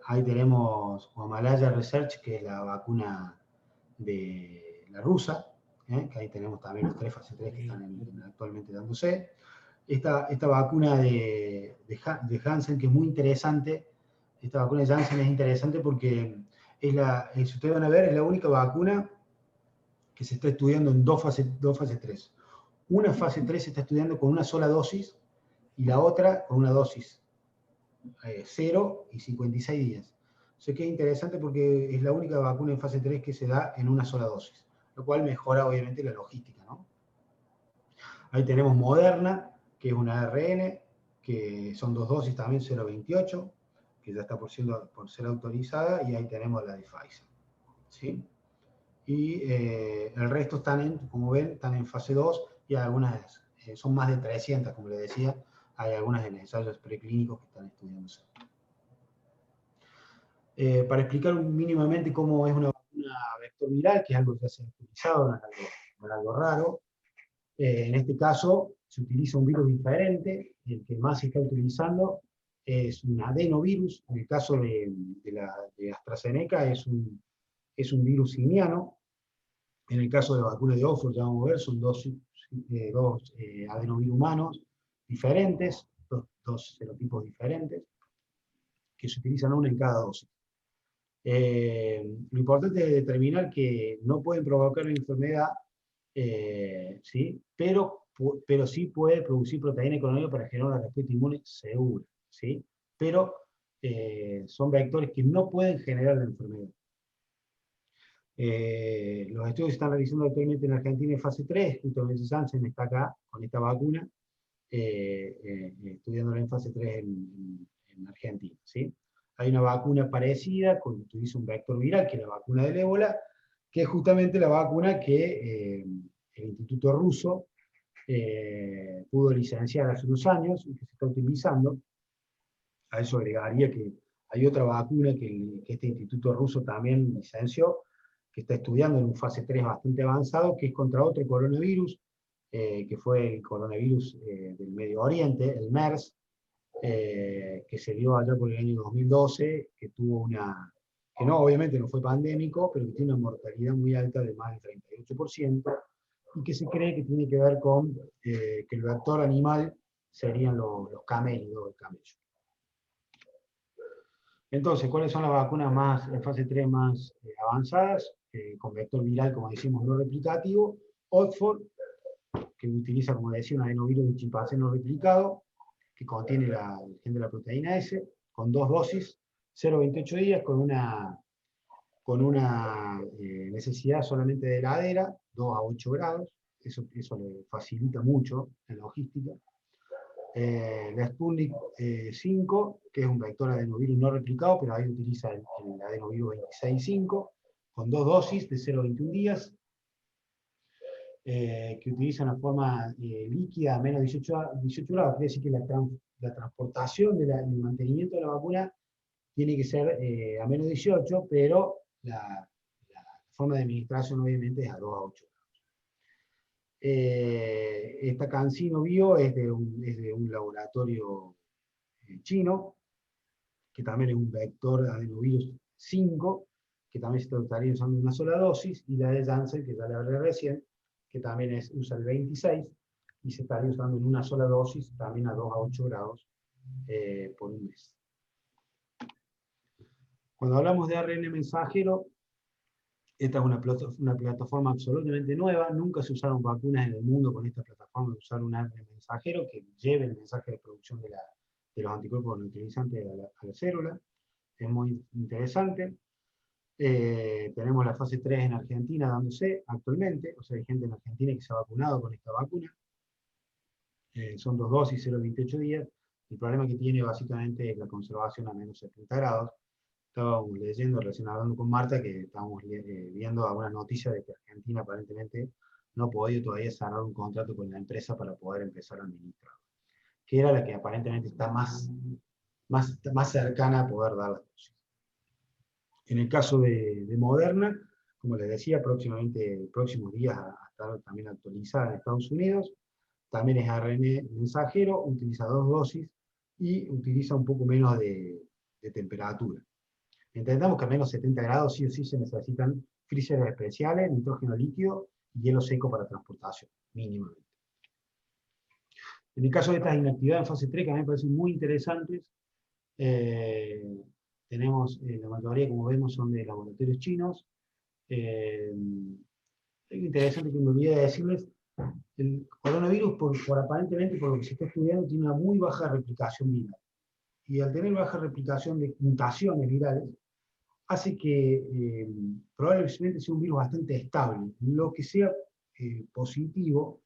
Ahí tenemos Himalaya Research, que es la vacuna de la rusa, que ahí tenemos también los 3 fase 3 que están actualmente dándose. Esta vacuna de Janssen, que es muy interesante. Esta vacuna de Janssen es interesante porque si ustedes van a ver, es la única vacuna que se está estudiando en dos fases 3. Una fase 3 se está estudiando con una sola dosis y la otra con una dosis 0 y 56 días. Sé que es interesante porque es la única vacuna en fase 3 que se da en una sola dosis, lo cual mejora obviamente la logística, ¿no? Ahí tenemos Moderna, que es una ARN, que son 2 dosis también, 0,28, que ya está por ser autorizada, y ahí tenemos la de Pfizer. ¿Sí? Y el resto están, como ven, están en fase 2, y algunas, son más de 300, como les decía, hay algunas en ensayos preclínicos que están estudiándose. Para explicar mínimamente cómo es una vacuna vector viral, que es algo que ya se ha utilizado, no es algo raro. En este caso se utiliza un virus diferente, el que más se está utilizando es un adenovirus. En el caso de AstraZeneca es un virus simiano. En el caso de la vacuna de Oxford, ya vamos a ver, son dos adenovirus humanos diferentes, dos serotipos diferentes, que se utilizan uno en cada dosis. Lo importante es determinar que no pueden provocar una enfermedad, ¿sí? pero sí puede producir proteína económica para generar una respuesta inmune segura, ¿sí? Pero son vectores que no pueden generar la enfermedad. Los estudios se están realizando actualmente en Argentina en fase 3, justamente Janssen está acá con esta vacuna, estudiándola en fase 3 en Argentina, ¿sí? Hay una vacuna parecida, que utiliza un vector viral, que es la vacuna del ébola, que es justamente la vacuna que el Instituto Ruso pudo licenciar hace unos años y que se está utilizando. A eso agregaría que hay otra vacuna que este Instituto Ruso también licenció, que está estudiando en un fase 3 bastante avanzado, que es contra otro coronavirus, que fue el coronavirus del Medio Oriente, el MERS, que se dio allá por el año 2012, que tuvo que no, obviamente no fue pandémico, pero que tiene una mortalidad muy alta de más del 38%, y que se cree que tiene que ver con que el vector animal serían los camélidos, el camello. Entonces, ¿cuáles son las vacunas en fase 3 más avanzadas? Con vector viral, como decimos, no replicativo. Oxford, que utiliza, como decía, un adenovirus de un chimpancé no replicado, que contiene el gen de la proteína S, con 2 dosis, 0,28 días, con una necesidad solamente de heladera, 2 a 8 grados. Eso le facilita mucho la logística. La Sputnik 5, que es un vector adenovirus no replicado, pero ahí utiliza el adenovirus 26.5, con 2 dosis de 0,21 días, que utiliza una forma líquida a menos 18 grados. Quiere decir que la transportación y el mantenimiento de la vacuna tiene que ser a menos 18, pero la forma de administración obviamente es a 2 a 8 grados. Esta CanSino Bio es de un laboratorio chino, que también es un vector adenovirus 5, que también se estaría usando una sola dosis, y la de Janssen, que ya le hablé recién, que también usa el 26, y se estaría usando en una sola dosis, también a 2 a 8 grados por un mes. Cuando hablamos de ARN mensajero, esta es una plataforma absolutamente nueva, nunca se usaron vacunas en el mundo con esta plataforma de usar un ARN mensajero que lleve el mensaje de producción de los anticuerpos neutralizantes a la célula. Es muy interesante. Tenemos la fase 3 en Argentina dándose actualmente, o sea, hay gente en Argentina que se ha vacunado con esta vacuna. Son 2 dosis, 0,28 días. El problema que tiene básicamente es la conservación a menos 70 grados. Estábamos leyendo, recién hablando con Marta, que estábamos viendo algunas noticias de que Argentina aparentemente no ha podido todavía cerrar un contrato con la empresa para poder empezar a administrar, que era la que aparentemente está más cercana a poder dar la dosis. En el caso de Moderna, como les decía, próximos días a estar también actualizada en Estados Unidos, también es ARN mensajero, utiliza 2 dosis y utiliza un poco menos de temperatura. Entendamos que a menos 70 grados sí o sí se necesitan freezers especiales, nitrógeno líquido y hielo seco para transportación, mínimamente. En el caso de estas inactividades en fase 3, que a mí me parecen muy interesantes, tenemos la mayoría, como vemos, son de laboratorios chinos. Es interesante que me olvidé de decirles, el coronavirus, aparentemente, por lo que se está estudiando, tiene una muy baja replicación viral. Y al tener baja replicación de mutaciones virales, hace que probablemente sea un virus bastante estable, lo que sea positivo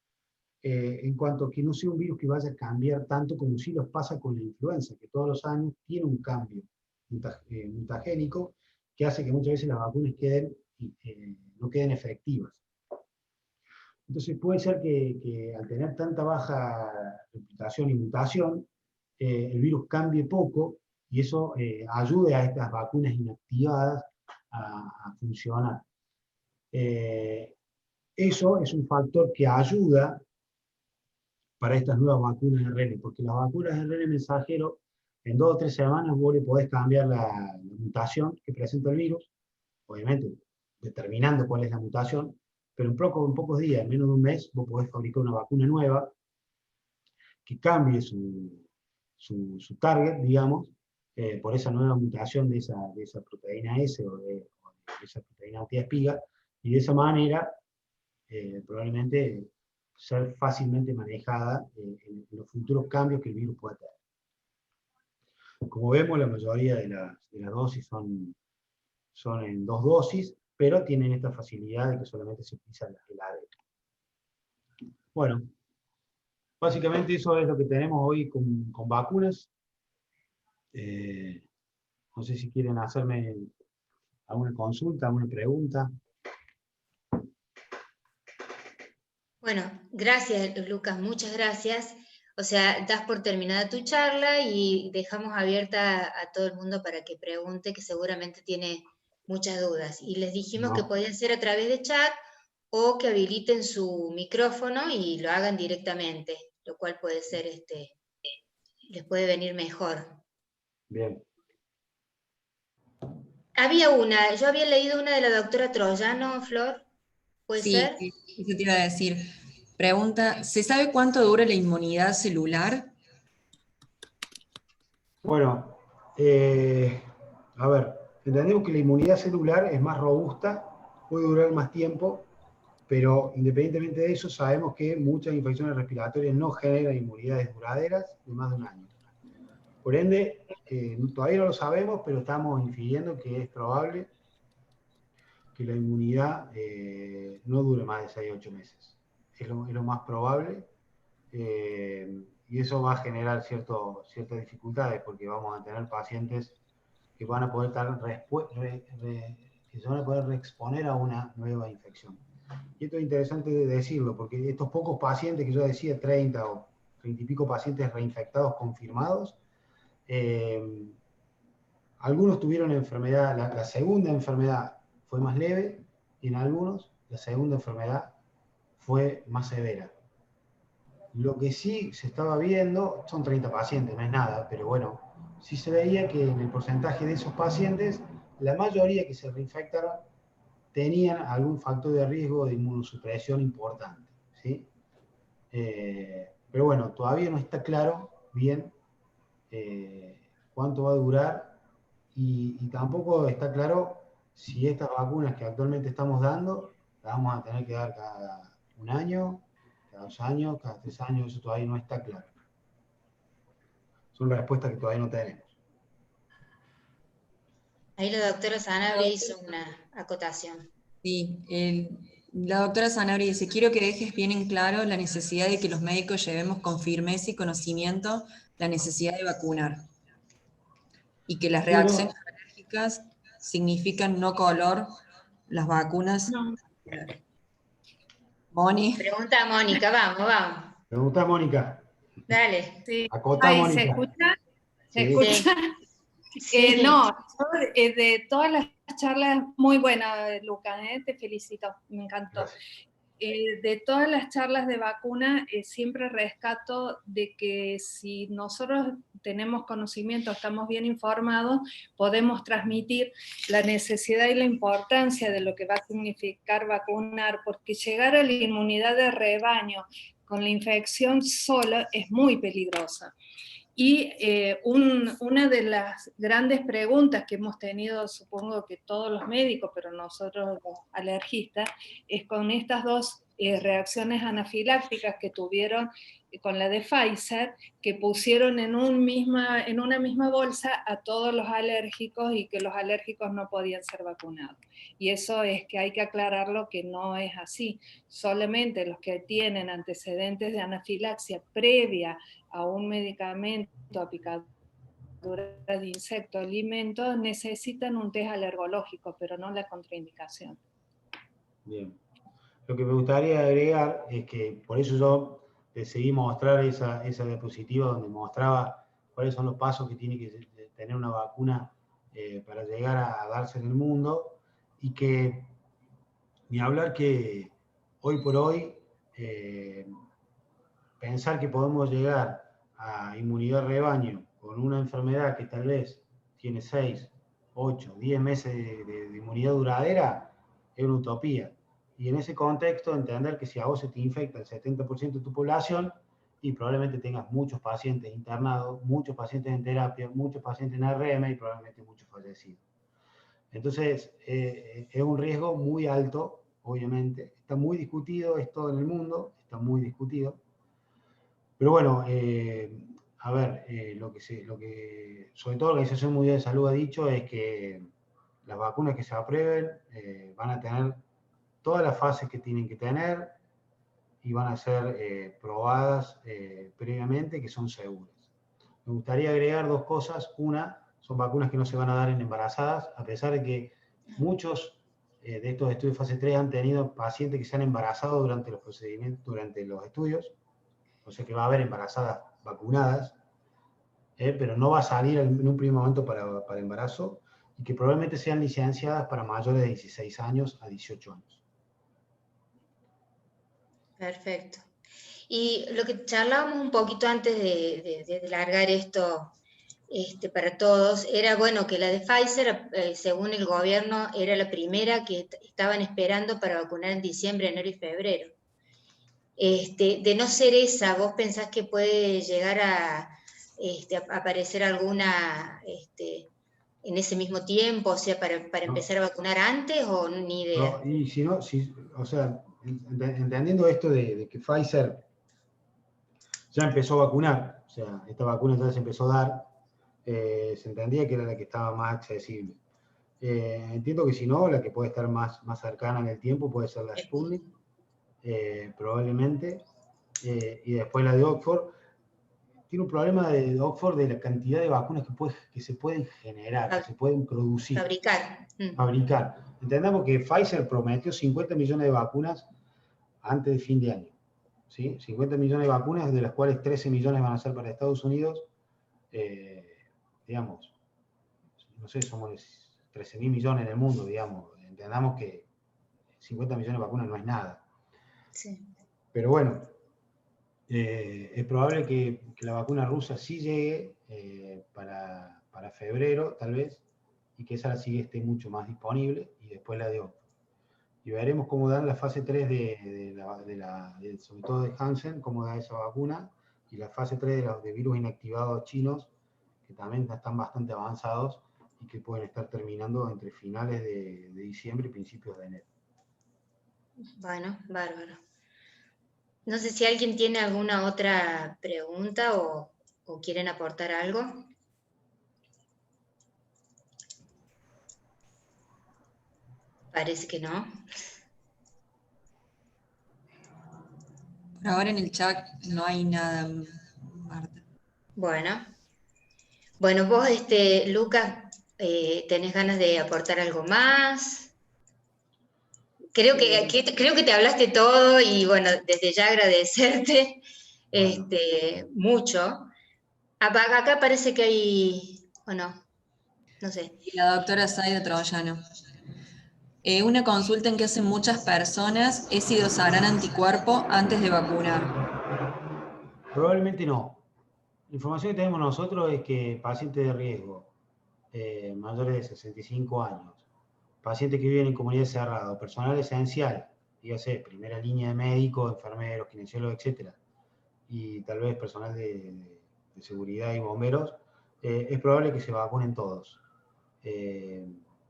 en cuanto a que no sea un virus que vaya a cambiar tanto como si los pasa con la influenza, que todos los años tiene un cambio mutagénico que hace que muchas veces las vacunas no queden efectivas. Entonces puede ser que al tener tanta baja replicación y mutación, el virus cambie poco y eso ayude a estas vacunas inactivadas a funcionar. Eso es un factor que ayuda para estas nuevas vacunas de ARN, porque las vacunas de ARN mensajero, en 2 o 3 semanas vos le podés cambiar la mutación que presenta el virus, obviamente determinando cuál es la mutación, pero en pocos días, en menos de un mes, vos podés fabricar una vacuna nueva que cambie su target, digamos, por esa nueva mutación de esa proteína S o de esa proteína anti-espiga, y de esa manera probablemente ser fácilmente manejada en los futuros cambios que el virus pueda tener. Como vemos, la mayoría de las dosis son en 2 dosis, pero tienen esta facilidad de que solamente se utiliza el ADN. Bueno, básicamente eso es lo que tenemos hoy con vacunas. No sé si quieren hacerme alguna consulta, alguna pregunta. Bueno, gracias Lucas, muchas gracias. O sea, das por terminada tu charla y dejamos abierta a todo el mundo para que pregunte, que seguramente tiene muchas dudas. Y les dijimos que podían ser a través de chat o que habiliten su micrófono y lo hagan directamente, lo cual puede ser, les puede venir mejor. Bien. Yo había leído una de la doctora Troyano, Flor, ¿puede ser? Sí, eso te iba a decir. Pregunta, ¿se sabe cuánto dura la inmunidad celular? Bueno, a ver, entendemos que la inmunidad celular es más robusta, puede durar más tiempo, pero independientemente de eso, sabemos que muchas infecciones respiratorias no generan inmunidades duraderas de más de un año. Por ende, todavía no lo sabemos, pero estamos infiriendo que es probable que la inmunidad no dure más de 6 o 8 meses. Es lo más probable, y eso va a generar ciertas dificultades, porque vamos a tener pacientes que van a poder que se van a poder reexponer a una nueva infección. Y esto es interesante decirlo, porque estos pocos pacientes que yo decía, 30 o 30 y pico pacientes reinfectados confirmados, algunos tuvieron enfermedad, la segunda enfermedad fue más leve, y en algunos la segunda enfermedad fue más severa. Lo que sí se estaba viendo, son 30 pacientes, no es nada, pero bueno, sí se veía que en el porcentaje de esos pacientes, la mayoría que se reinfectaron tenían algún factor de riesgo de inmunosupresión importante, ¿sí? Pero bueno, todavía no está claro bien cuánto va a durar, y tampoco está claro si estas vacunas que actualmente estamos dando las vamos a tener que dar cada un año, cada 2 años, cada 3 años. Eso todavía no está claro. Son respuestas que todavía no tenemos. Ahí la doctora Sanabria hizo una acotación. Sí, la doctora Sanabria dice, quiero que dejes bien en claro la necesidad de que los médicos llevemos con firmeza y conocimiento la necesidad de vacunar. Y que las reacciones alérgicas significan no color, las vacunas. No. Moni. Pregunta a Mónica, vamos. Pregunta a Mónica. Dale. Sí. Acota, Ay, Mónica. ¿se escucha? ¿Se Sí. escucha? Sí. No, yo, de todas las charlas, muy buena, Lucas, te felicito, me encantó. De todas las charlas de vacuna, siempre rescato de que si nosotros tenemos conocimiento, estamos bien informados, podemos transmitir la necesidad y la importancia de lo que va a significar vacunar, porque llegar a la inmunidad de rebaño con la infección sola es muy peligrosa. Y una de las grandes preguntas que hemos tenido, supongo que todos los médicos, pero nosotros los alergistas, es con estas dos reacciones anafilácticas que tuvieron con la de Pfizer, que pusieron en una misma bolsa a todos los alérgicos y que los alérgicos no podían ser vacunados. Y eso es que hay que aclararlo, que no es así. Solamente los que tienen antecedentes de anafilaxia previa a un medicamento aplicado de insecto, alimento, necesitan un test alergológico, pero no la contraindicación. Bien. Lo que me gustaría agregar es que, por eso yo decidí mostrar esa diapositiva donde mostraba cuáles son los pasos que tiene que tener una vacuna para llegar a darse en el mundo, y que, ni hablar que hoy por hoy, pensar que podemos llegar a inmunidad rebaño con una enfermedad que tal vez tiene 6, 8, 10 meses de inmunidad duradera, es una utopía. Y en ese contexto, entender que si a vos se te infecta el 70% de tu población, y probablemente tengas muchos pacientes internados, muchos pacientes en terapia, muchos pacientes en ARM y probablemente muchos fallecidos. Entonces, es un riesgo muy alto, obviamente. Está muy discutido esto en el mundo, está muy discutido. Pero bueno, a ver, lo que sobre todo la Organización Mundial de Salud ha dicho es que las vacunas que se aprueben van a tener todas las fases que tienen que tener y van a ser probadas previamente, que son seguras. Me gustaría agregar dos cosas. Una, son vacunas que no se van a dar en embarazadas, a pesar de que muchos de estos estudios fase 3 han tenido pacientes que se han embarazado durante los procedimientos, durante los estudios. O sea que va a haber embarazadas vacunadas, pero no va a salir en un primer momento para embarazo, y que probablemente sean licenciadas para mayores de 16 años a 18 años. Perfecto. Y lo que charlábamos un poquito antes de largar esto para todos, era bueno que la de Pfizer, según el gobierno, era la primera que estaban esperando para vacunar en diciembre, enero y febrero. De no ser esa, ¿vos pensás que puede llegar a aparecer alguna en ese mismo tiempo, o sea, para empezar a vacunar antes, o ni idea? No, y si no, o sea, entendiendo esto de que Pfizer ya empezó a vacunar, o sea, esta vacuna ya se empezó a dar, se entendía que era la que estaba más accesible. Entiendo que si no, la que puede estar más cercana en el tiempo puede ser la Sputnik, probablemente, y después la de Oxford. Tiene un problema de Oxford de la cantidad de vacunas que se pueden generar, que se pueden producir. Fabricar. Entendamos que Pfizer prometió 50 millones de vacunas antes de fin de año. ¿Sí? 50 millones de vacunas, de las cuales 13 millones van a ser para Estados Unidos. Digamos, no sé, somos 13.000 millones en el mundo, digamos. Entendamos que 50 millones de vacunas no es nada. Sí. Pero bueno, es probable que la vacuna rusa sí llegue para febrero, tal vez, y que esa sí esté mucho más disponible, y después la de Oxford. Y veremos cómo dan la fase 3 sobre todo de Hansen, cómo da esa vacuna, y la fase 3 de virus inactivados chinos, que también están bastante avanzados y que pueden estar terminando entre finales de diciembre y principios de enero. Bueno, bárbaro. No sé si alguien tiene alguna otra pregunta o quieren aportar algo. Parece que no. Por ahora en el chat no hay nada, Marta. Bueno, vos, Lucas, ¿tenés ganas de aportar algo más? Creo que te hablaste todo, y bueno, desde ya agradecerte mucho. Acá parece que hay, o no sé. Y la doctora Zaida Troyano. Una consulta en que hacen muchas personas es si dosarán anticuerpo antes de vacunar. Probablemente no. La información que tenemos nosotros es que pacientes de riesgo, mayores de 65 años, pacientes que viven en comunidades cerradas, personal esencial, dígase, primera línea de médicos, enfermeros, kinesiólogos, etcétera, y tal vez personal de seguridad y bomberos, es probable que se vacunen todos,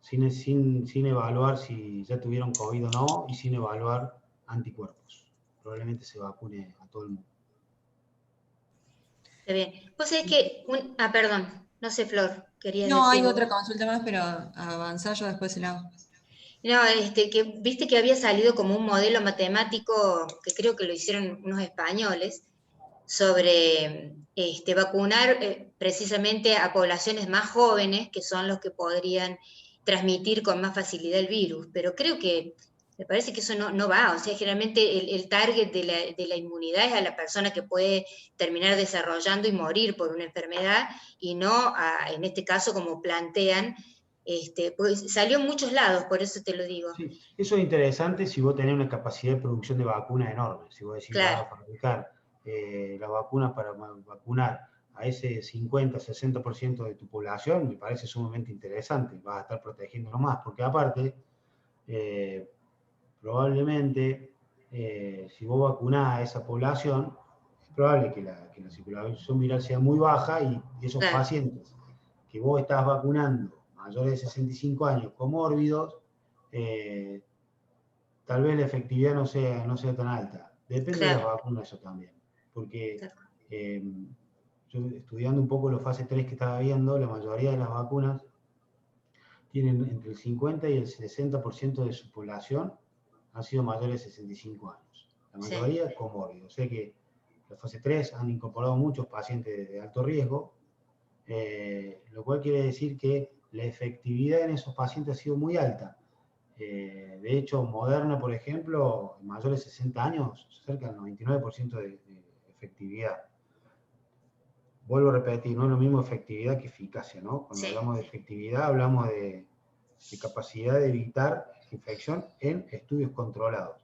sin evaluar si ya tuvieron COVID o no, y sin evaluar anticuerpos. Probablemente se vacune a todo el mundo. Está bien. Vos sabés que, perdón, no sé, Flor, querías decir. No, hay otra consulta más, pero avanzar yo después se la hago. No, que viste que había salido como un modelo matemático, que creo que lo hicieron unos españoles, sobre vacunar precisamente a poblaciones más jóvenes, que son los que podrían transmitir con más facilidad el virus. Pero creo que, me parece que eso no va. O sea, generalmente el target de la inmunidad es a la persona que puede terminar desarrollando y morir por una enfermedad, y no en este caso, como plantean, pues salió en muchos lados, por eso te lo digo. Sí, eso es interesante si vos tenés una capacidad de producción de vacunas enorme. Si vos decís, Claro. vas a fabricar las vacunas para vacunar a ese 50-60% de tu población, me parece sumamente interesante. Vas a estar protegiéndolo más, porque aparte, probablemente, si vos vacunás a esa población, es probable que la circulación viral sea muy baja, y esos Claro. pacientes que vos estás vacunando mayores de 65 años comórbidos, tal vez la efectividad no sea tan alta. Depende de las vacunas eso también. Porque yo estudiando un poco los fase 3 que estaba viendo, la mayoría de las vacunas tienen entre el 50 y el 60% de su población han sido mayores de 65 años. La mayoría comórbidos. O sea que la fase 3 han incorporado muchos pacientes de alto riesgo, lo cual quiere decir que la efectividad en esos pacientes ha sido muy alta. De hecho, Moderna, por ejemplo, en mayores de 60 años, cerca del 99% de efectividad. Vuelvo a repetir, no es lo mismo efectividad que eficacia, ¿no? Cuando hablamos de efectividad, hablamos de capacidad de evitar infección en estudios controlados.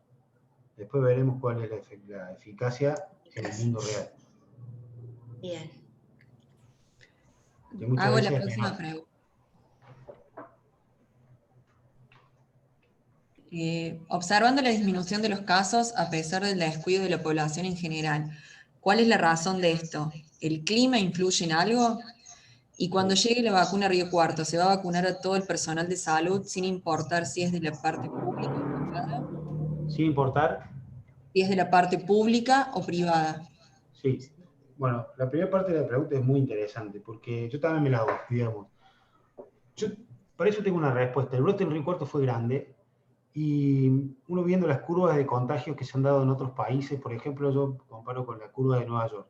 Después veremos cuál es la eficacia en el mundo real. Bien. Hago la próxima pregunta. Observando la disminución de los casos a pesar del descuido de la población en general, ¿cuál es la razón de esto? ¿El clima influye en algo? Y cuando llegue la vacuna Río Cuarto, ¿se va a vacunar a todo el personal de salud sin importar si es de la parte pública o privada? ¿Sin importar? Si es de la parte pública o privada. Sí. Bueno, la primera parte de la pregunta es muy interesante, porque yo también me la hago, digamos. Yo para eso tengo una respuesta. El brote en Río Cuarto fue grande, y uno viendo las curvas de contagios que se han dado en otros países, por ejemplo, yo comparo con la curva de Nueva York.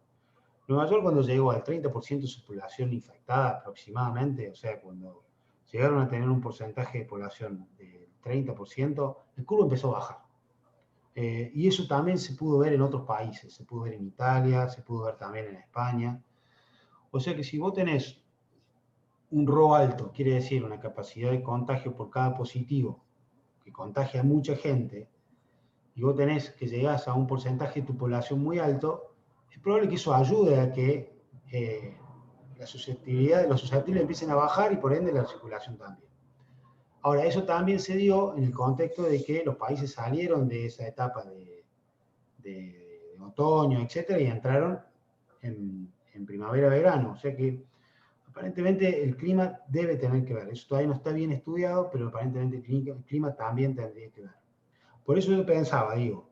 Nueva York, cuando llegó al 30% de su población infectada aproximadamente, o sea, cuando llegaron a tener un porcentaje de población del 30%, la curva empezó a bajar. Y eso también se pudo ver en otros países, se pudo ver en Italia, se pudo ver también en España. O sea que si vos tenés un RO alto, quiere decir una capacidad de contagio por cada positivo, que contagia a mucha gente, y vos tenés que llegás a un porcentaje de tu población muy alto, es probable que eso ayude a que los susceptibles empiecen a bajar, y por ende la circulación también. Ahora, eso también se dio en el contexto de que los países salieron de esa etapa de otoño, etcétera, y entraron en primavera-verano. O sea que aparentemente el clima debe tener que ver. Eso todavía no está bien estudiado, pero aparentemente el clima también tendría que ver. Por eso yo pensaba, digo,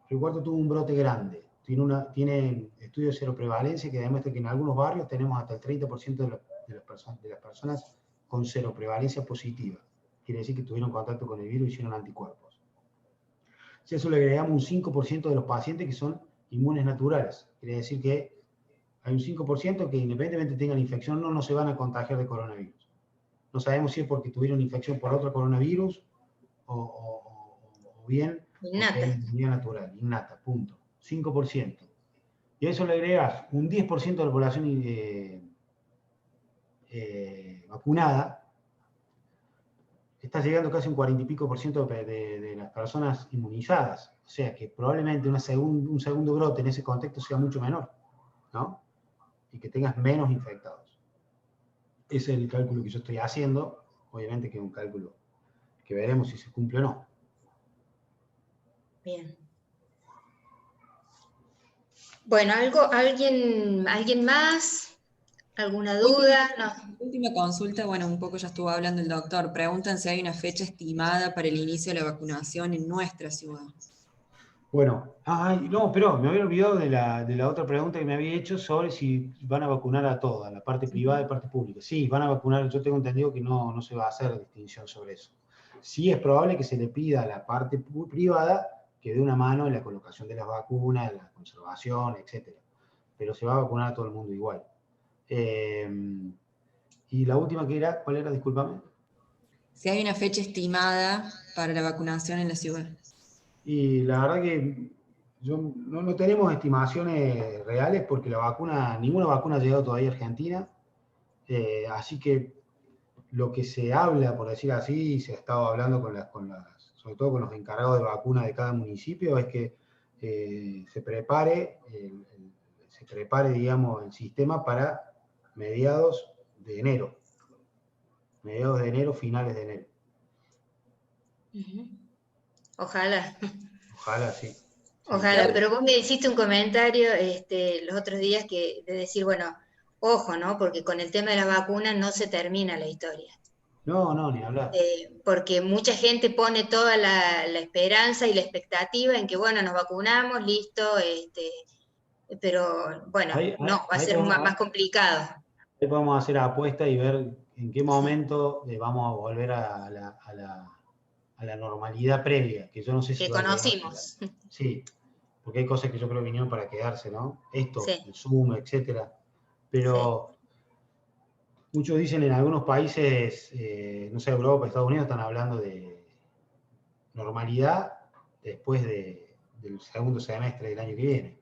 Río Cuarto tuvo un brote grande, tiene estudios de seroprevalencia que demuestran que en algunos barrios tenemos hasta el 30% de las personas con seroprevalencia positiva. Quiere decir que tuvieron contacto con el virus y hicieron anticuerpos. Si a eso le agregamos un 5% de los pacientes que son inmunes naturales, quiere decir que hay un 5% que independientemente tengan infección no se van a contagiar de coronavirus. No sabemos si es porque tuvieron infección por otro coronavirus o bien porque es inmunidad natural, innata, punto. 5%. Y a eso le agregas un 10% de la población vacunada, está llegando casi un 40 y pico % de las personas inmunizadas. O sea que probablemente un segundo brote en ese contexto sea mucho menor, ¿no? Y que tengas menos infectados. Ese es el cálculo que yo estoy haciendo. Obviamente que es un cálculo que veremos si se cumple o no. Bien. Bueno, ¿alguien más? ¿Alguna duda? Última consulta, bueno, un poco ya estuvo hablando el doctor. Preguntan si hay una fecha estimada para el inicio de la vacunación en nuestra ciudad. Bueno, no, pero me había olvidado de la otra pregunta que me había hecho sobre si van a vacunar a toda, la parte privada y parte pública. Sí, van a vacunar, yo tengo entendido que no se va a hacer distinción sobre eso. Sí es probable que se le pida a la parte privada que dé una mano en la colocación de las vacunas, en la conservación, etc. pero se va a vacunar a todo el mundo igual. Y la última que era, ¿cuál era? Discúlpame. Si hay una fecha estimada para la vacunación en la ciudad. Y la verdad que no tenemos estimaciones reales porque ninguna vacuna ha llegado todavía a Argentina. Así que lo que se habla, por decir así, se ha estado hablando sobre todo con los encargados de vacunas de cada municipio, es que se prepare, digamos, el sistema para mediados de enero, finales de enero. Ojalá. Ojalá, sí. Ojalá, pero vos me hiciste un comentario los otros días de decir, bueno, ojo, ¿no? Porque con el tema de las vacunas no se termina la historia. No, ni hablar. Porque mucha gente pone toda la esperanza y la expectativa en que, bueno, nos vacunamos, listo, pero bueno, no, va a ser más complicado. Ahí podemos hacer apuesta y ver en qué momento vamos a volver a la normalidad previa, que yo no sé si Que va a llegar. conocimos. Sí, porque hay cosas que yo creo que vinieron para quedarse, ¿no? Esto, Sí. el Zoom, etcétera. Pero muchos dicen en algunos países, no sé, Europa, Estados Unidos, están hablando de normalidad después del segundo semestre del año que viene.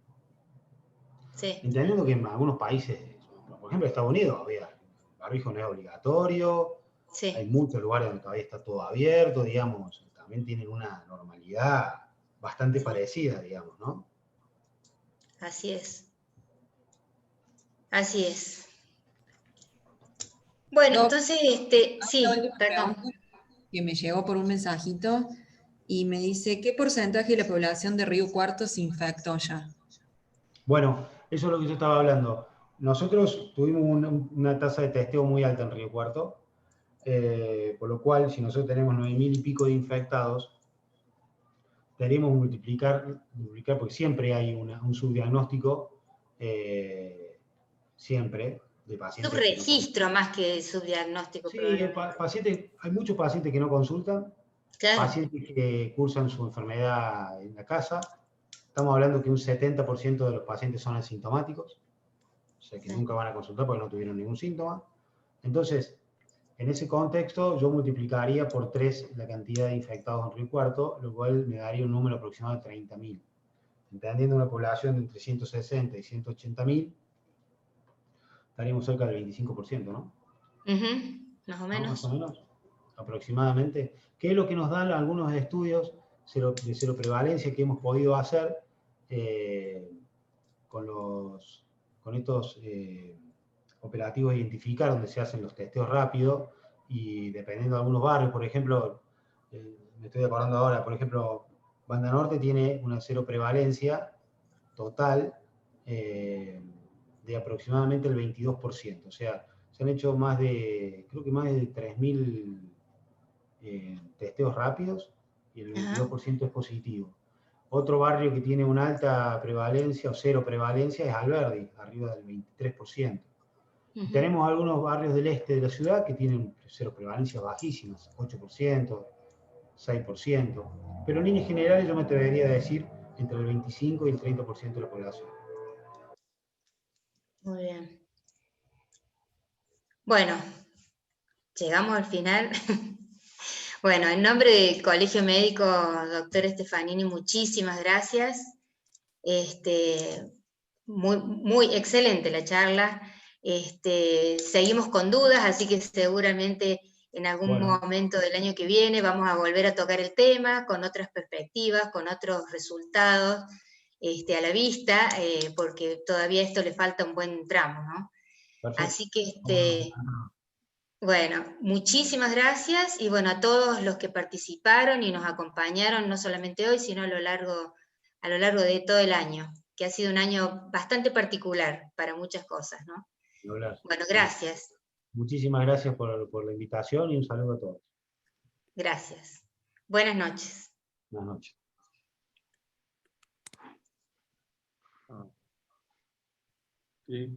Sí. Entendiendo que en algunos países, por ejemplo, Estados Unidos, el barbijo no es obligatorio, Sí. hay muchos lugares donde todavía está todo abierto, digamos, también tienen una normalidad bastante parecida, digamos, ¿no? Así es. Así es. Bueno, entonces, sí, perdón. Que me llegó por un mensajito y me dice, ¿qué porcentaje de la población de Río Cuarto se infectó ya? Bueno, eso es lo que yo estaba hablando. Nosotros tuvimos una tasa de testeo muy alta en Río Cuarto, por lo cual, si nosotros tenemos 9.000 y pico de infectados, tenemos que multiplicar, porque siempre hay un subdiagnóstico, siempre, de pacientes. Subregistro más que subdiagnóstico. Sí, hay muchos pacientes que no consultan, claro. Pacientes que cursan su enfermedad en la casa. Estamos hablando que un 70% de los pacientes son asintomáticos, o sea que nunca van a consultar porque no tuvieron ningún síntoma. Entonces, en ese contexto, yo multiplicaría por 3 la cantidad de infectados en Río Cuarto, lo cual me daría un número aproximado de 30.000. Entendiendo una población de entre 160 y 180.000, estaríamos cerca del 25%, ¿no? Más o menos. ¿No? Más o menos, aproximadamente. ¿Qué es lo que nos dan algunos estudios de seroprevalencia que hemos podido hacer con estos operativos de identificar donde se hacen los testeos rápidos y dependiendo de algunos barrios, por ejemplo, me estoy acordando ahora, por ejemplo, Banda Norte tiene una seroprevalencia total de aproximadamente el 22%, o sea, se han hecho creo que más de 3.000 testeos rápidos y el 22% es positivo. Otro barrio que tiene una alta prevalencia o cero prevalencia es Alberdi, arriba del 23%. Y tenemos algunos barrios del este de la ciudad que tienen cero prevalencias bajísimas, 8%, 6%. Pero en líneas generales yo me atrevería a decir entre el 25 y el 30% de la población. Muy bien. Bueno, llegamos al final. Bueno, en nombre del Colegio Médico, doctor Stefanini, muchísimas gracias. Muy excelente la charla. Seguimos con dudas, así que seguramente en algún momento del año que viene vamos a volver a tocar el tema con otras perspectivas, con otros resultados a la vista, porque todavía a esto le falta un buen tramo, ¿no? Perfecto. Así que bueno, muchísimas gracias y bueno, a todos los que participaron y nos acompañaron, no solamente hoy, sino a lo largo de todo el año, que ha sido un año bastante particular para muchas cosas, ¿no? Bueno, gracias. Muchísimas gracias por la invitación y un saludo a todos. Gracias. Buenas noches. Buenas noches. Sí,